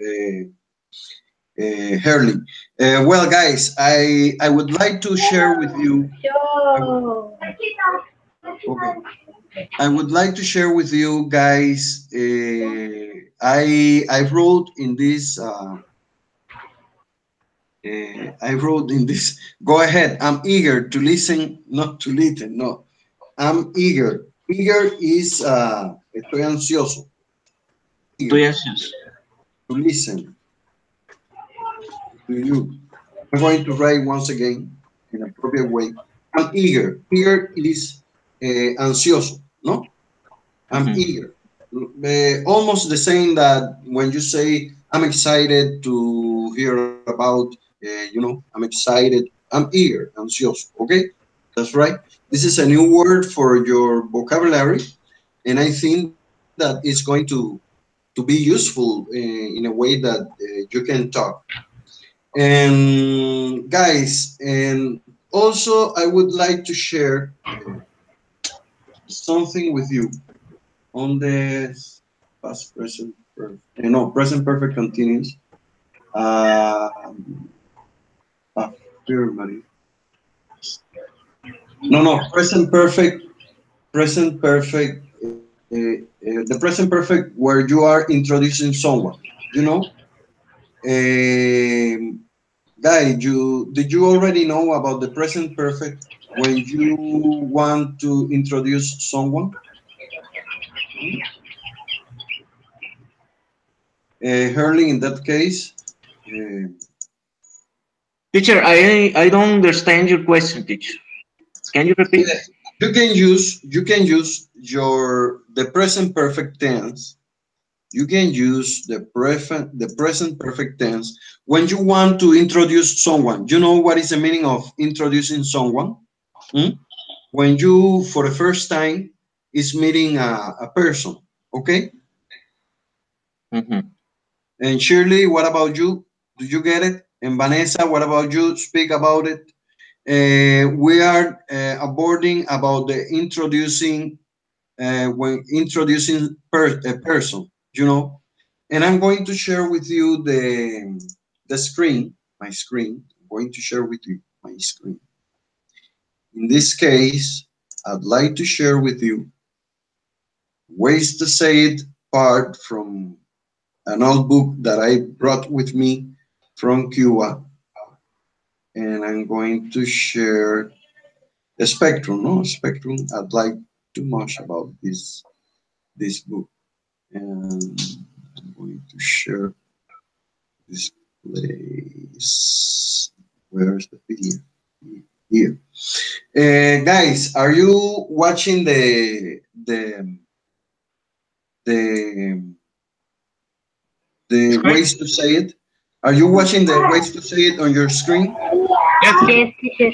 Hurley. Well, guys, I would like to share with you. Yo. Okay. I would like to share with you guys. I wrote in this. I wrote in this. Go ahead. I'm eager to listen, not to listen. No, I'm eager. Eager is estoy ansioso. Estoy ansioso. To listen to you. I'm going to write once again in an appropriate way. I'm eager. Eager is ansioso, no? I'm eager. Almost the same that when you say, I'm excited to hear about, I'm excited. I'm eager, ansioso, okay? That's right. This is a new word for your vocabulary, and I think that it's going to be useful in a way that you can talk. And guys, and also I would like to share something with you on the past present perfect, present perfect continuous. Affirmative. No, present perfect, the present perfect where you are introducing someone. You know, guy, did you already know about the present perfect when you want to introduce someone? Hurling, in that case. Teacher, I don't understand your question, teacher. Can you repeat? You can use the present perfect tense. You can use the present perfect tense when you want to introduce someone. You know what is the meaning of introducing someone? When you, for the first time, is meeting a person, okay? And Shirley, what about you? Do you get it? And Vanessa, what about you? Speak about it. We are abording about the introducing when introducing a person, and I'm going to share with you the screen, my screen. I'm going to share with you my screen. In this case, I'd like to share with you ways to say it part from an old book that I brought with me from Cuba, and I'm going to share the Spectrum. I'd like too much about this book, and I'm going to share this place. Where's the video? Here. Guys, are you watching the ways to say it? Are you watching the ways to say it on your screen? Yes, teacher.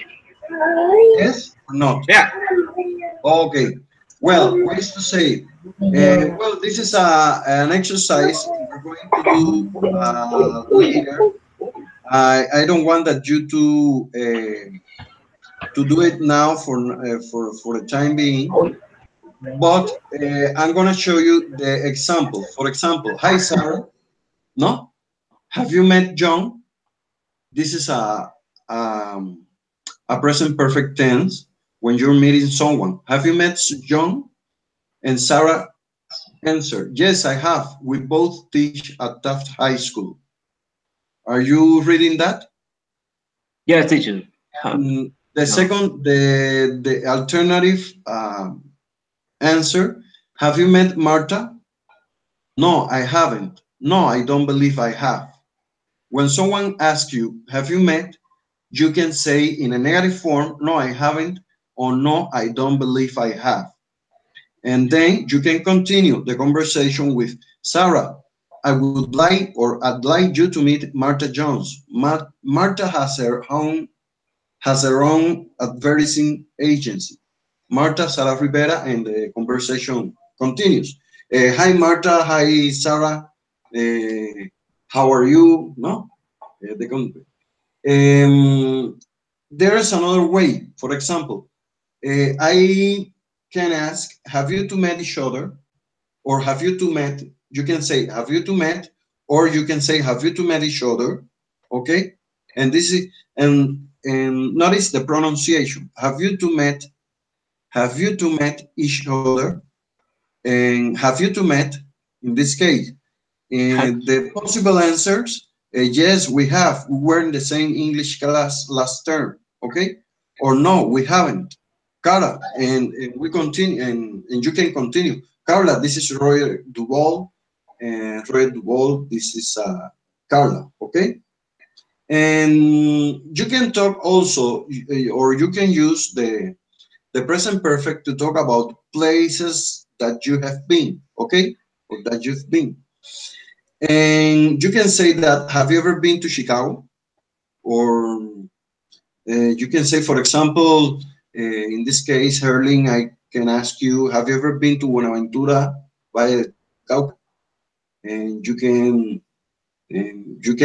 Yes or not? Yeah. Okay. Well, ways to say it. Well, this is an exercise we're going to do later. I don't want that you to do it now for the time being, but I'm gonna show you the example. For example, hi Sarah. No, have you met John? This is a present perfect tense when you're meeting someone. Have you met John? And Sarah answered, yes, I have. We both teach at Taft High School. Are you reading that? Yes, teacher. The second, the alternative answer, have you met Marta? No, I haven't. No, I don't believe I have. When someone asks you, have you met? You can say in a negative form, no, I haven't, or no, I don't believe I have. And then you can continue the conversation with Sarah. I would like, or I'd like you to meet Martha Jones. Martha has her own advertising agency. Martha Sarah Rivera, and the conversation continues. Hi, Martha. Hi, Sarah. How are you? No? There is another way. For example, I can ask, have you two met each other? Or have you two met? You can say, have you two met? Or you can say, have you two met each other? Okay? And this is, and notice the pronunciation. Have you two met? Have you two met each other? And have you two met? In this case, the possible answers, yes, we have. We were in the same English class last term, okay? Or no, we haven't. Carla, and we continue, and you can continue. Carla, this is Roy Duval, and Roy Duval, this is Carla, okay? And you can talk also, or you can use the present perfect to talk about places that you have been, okay? Or that you've been. And you can say that, have you ever been to Chicago? Or you can say, for example, in this case, Herling, I can ask you, have you ever been to Buenaventura Valle del Cauca? And you can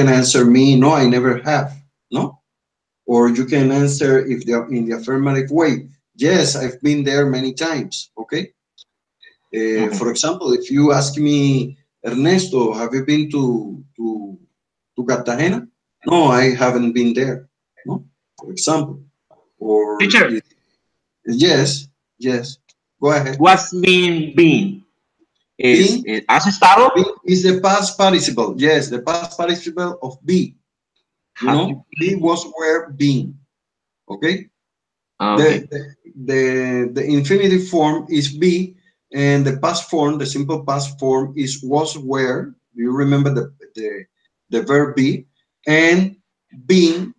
answer me, no, I never have, no? Or you can answer if they're in the affirmative way, yes, I've been there many times, okay? For example, if you ask me, Ernesto, have you been to Cartagena? No, I haven't been there, no? For example. Or teacher. Yes. Go ahead. What's been? Is has estado? Been is the past participle. Yes, the past participle of be. You know, be was where being. Okay. Okay. The infinitive form is be, and the past form, the simple past form, is was where. Do you remember the verb be? And being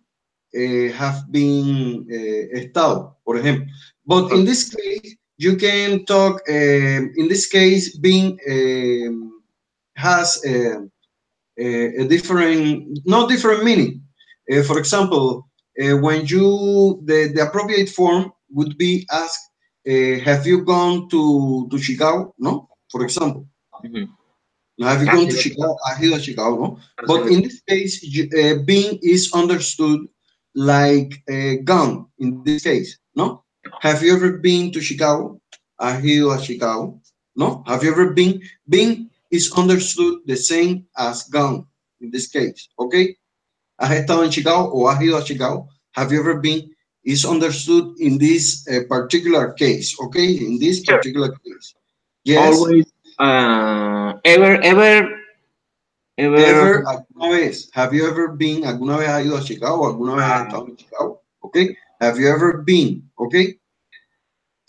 have been estado, por ejemplo. But in this case, you can talk, in this case, being has a different, not different meaning. For example, when you, the appropriate form would be ask, have you gone to Chicago? No, for example. Have you gone to Chicago? I hear Chicago, no? But in this case, being is understood like gone in this case, no? Have you ever been to Chicago? I hear Chicago, no? Have you ever been? Being is understood the same as gone in this case, okay? ¿Has estado en Chicago o has ido a Chicago? Have you ever been? Is understood in this particular case, okay? In this particular case. Yes. Always, ever, alguna vez. Have you ever been? ¿Alguna vez has ido a Chicago? ¿Alguna vez has estado en Chicago? Okay. Have you ever been? Okay.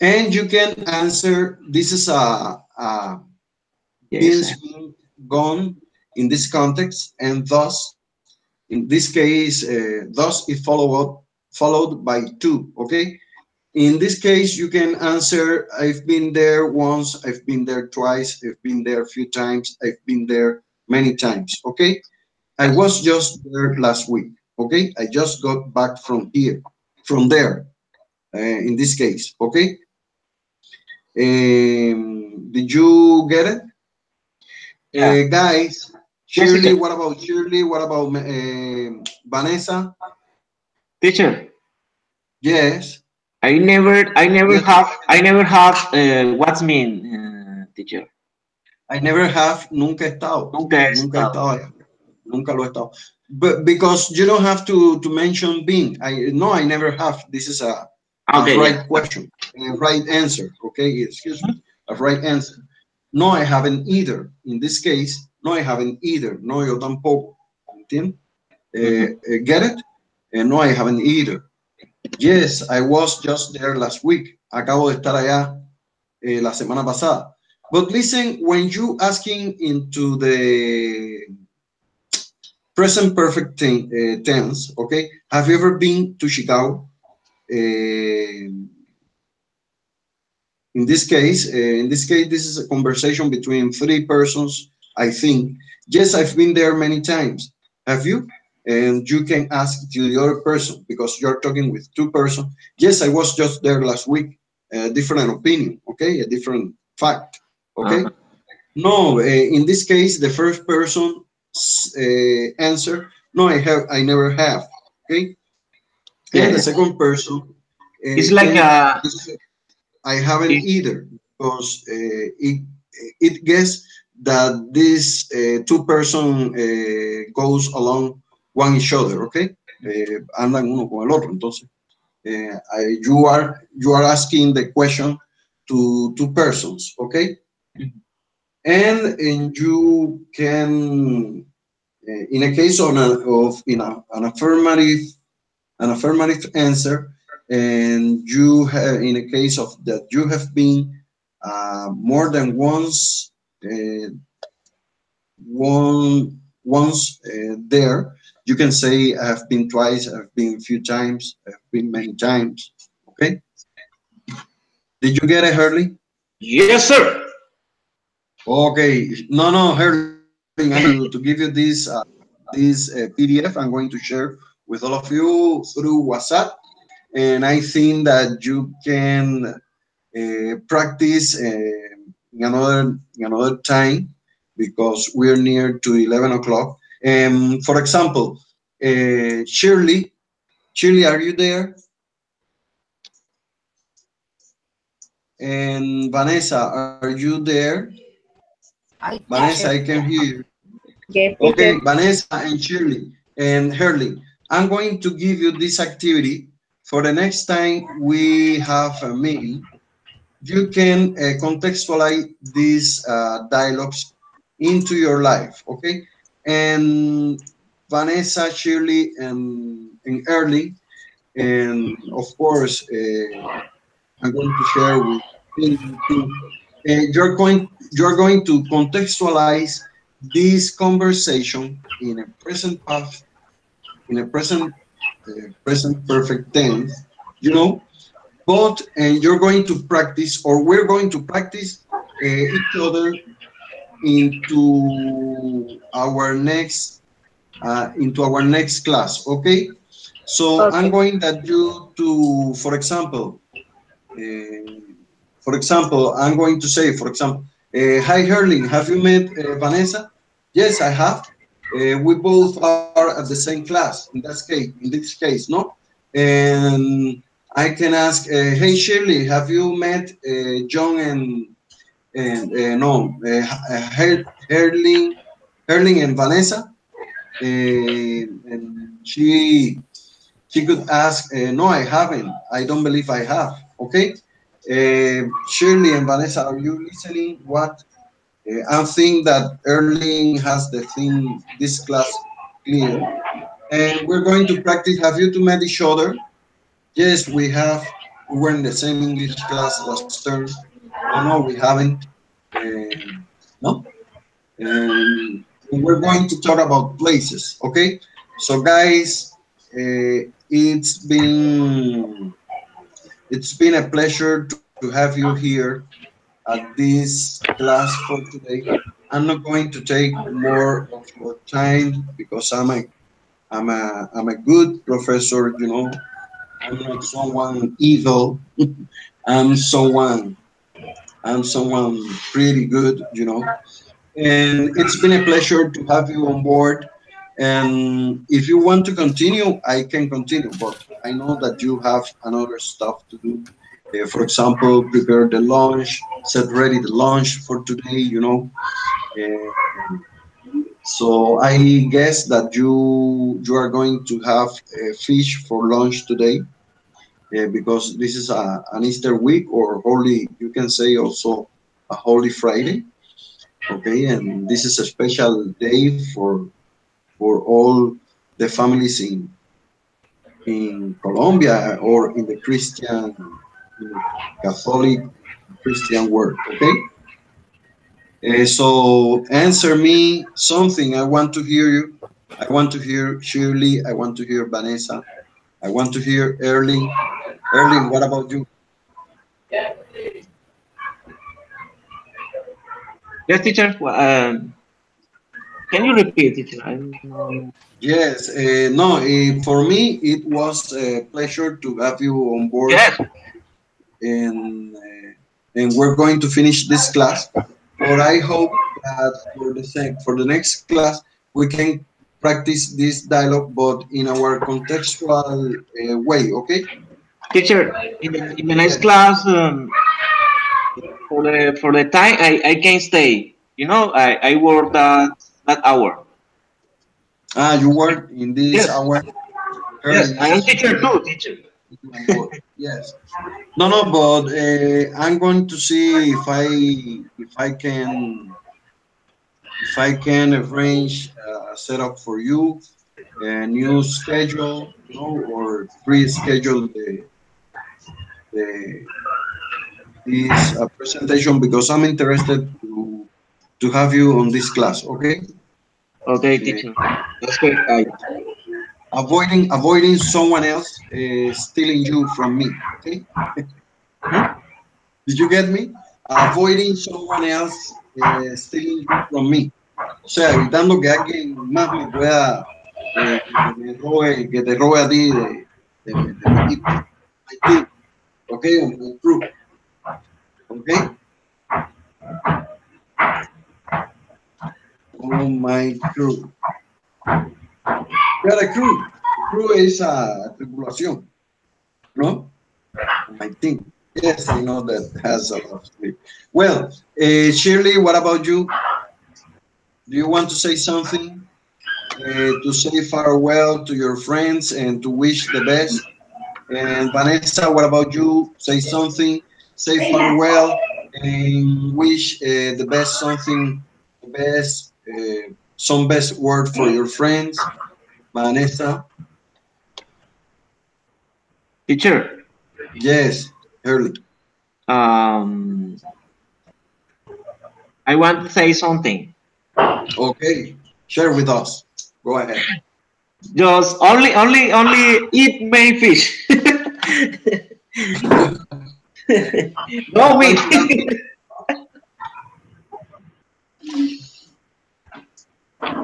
And you can answer, this is yes, been, gone in this context, and thus, in this case, thus is followed by to, okay? In this case, you can answer, I've been there once, I've been there twice, I've been there a few times, I've been there many times, okay? I was just there last week, okay? I just got back from there, in this case, okay? Did you get it? Yeah. Guys, Shirley, what about Shirley? What about Vanessa? Teacher. Yes. I never have what's mean, teacher. I never have, nunca he estado. Nunca lo he estado. But because you don't have to mention being. No, I never have. This is a right question, a right answer. Okay, excuse me, a right answer. No, I haven't either. In this case, no, I haven't either. No, yo tampoco. ¿Entiendes? Get it? No, I haven't either. Yes, I was just there last week. Acabo de estar allá la semana pasada. But listen, when you asking into the present perfect tense, okay? Have you ever been to Chicago? In in this case, this is a conversation between three persons, I think. Yes, I've been there many times. Have you? And you can ask to the other person because you're talking with two persons. Yes, I was just there last week. A different opinion, okay? A different fact, okay? No, in this case, the first person answer, no, I never have, okay? Yeah. And the second person, it's like a, I haven't either, because it guess that this two person goes along one each other, okay? Andan uno con el otro, entonces you are asking the question to two persons, okay? And you can, in a case of an affirmative answer, and you have, in a case of that you have been more than once there, you can say I have been twice, I've been a few times, I've been many times, okay? Did you get it, Hurley? yes, sir. Okay, no, Hurley, I'm going to give you this PDF. I'm going to share with all of you through WhatsApp, and I think that you can practice in another time because we're near to 11 o'clock. For example, Shirley, are you there? And Vanessa, are you there? Vanessa, I can hear you. Yes, Okay, teacher. Vanessa and Shirley and Hurley, I'm going to give you this activity for the next time we have a meeting. You can contextualize these dialogues into your life, okay? And Vanessa, Shirley, and Early, and of course, I'm going to share with you too. You're going to contextualize this conversation in a present past, in a present perfect tense, you know. But you're going to practice, or we're going to practice each other into our next class. Okay. So Okay. I'm going that you to, for example, I'm going to say, for example, hi Herling, have you met Vanessa? Yes, I have. We both are at the same class. In this case, no. And I can ask, hey Shirley, have you met John Herling and Vanessa? And she could ask, no, I haven't. I don't believe I have. Okay. Shirley and Vanessa, are you listening? What? I think that Erling has this class clear. And we're going to practice. Have you two met each other? Yes, we have. We were in the same English class last term. No, we haven't. No. And we're going to talk about places. Okay. So, guys, it's been a pleasure to have you here at this class for today. I'm not going to take more of your time because I'm a good professor, you know. I'm not someone evil. I'm someone pretty good, you know. And it's been a pleasure to have you on board. And if you want to continue, I can continue, but I know that you have another stuff to do. For example, prepare the lunch, set ready the lunch for today, you know. So I guess that you are going to have fish for lunch today because this is an Easter week, or holy, you can say also a Holy Friday. Okay, and this is a special day for all the families in Colombia or in the Catholic Christian world. Okay. So answer me something. I want to hear you. I want to hear Shirley. I want to hear Vanessa. I want to hear Erling. Erling, what about you? Yes, teacher. Can you repeat, teacher? I don't know. Yes, no, for me, it was a pleasure to have you on board, Yes. and we're going to finish this class. But I hope that for the next class, we can practice this dialogue, but in our contextual way, okay? Teacher, in the next class, for the time, I can stay. You know, I work that hour. Ah, you work in this Yes. hour. Yes, I am Yes. teacher too, teacher. Yes. No, no, but I'm going to see if I can arrange a setup for you, a new schedule, you know, or pre-schedule the this presentation because I'm interested to have you on this class. Okay. Okay, Uh, teacher. That's good. avoiding someone else stealing you from me. Okay. Did you get me? Avoiding someone else stealing you from me. O sea, evitando que alguien más me pueda que te robe a ti de mi equipo, my team, okay, of my crew, okay. Oh, my crew. We are a crew. Crew es a tripulación, no? My team. Yes, I know that has a lot of sleep. Well, Shirley, what about you? Do you want to say something? To say farewell to your friends and to wish the best? And Vanessa, what about you? Say something, say farewell, and wish the best something, the best, some best word for your friends. Vanessa? Teacher. Yes, Hurley. I want to say something. Okay, share with us. Go ahead. Just only eat main fish. No meat.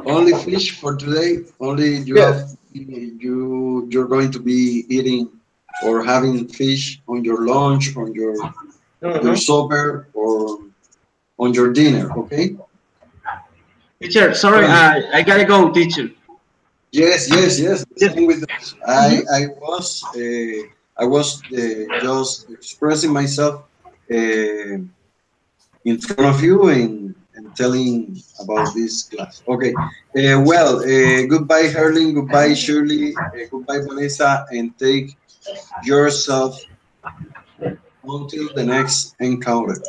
Only fish for today. Only you have you're going to be eating or having fish on your lunch, on your supper, or on your dinner. Okay. Teacher, sorry, I gotta go, teacher. Yes. Same with us. I was just expressing myself in front of you and telling about this class. Okay. Well, goodbye, Herling. Goodbye, Shirley. Goodbye, Vanessa. And take yourself until the next encounter.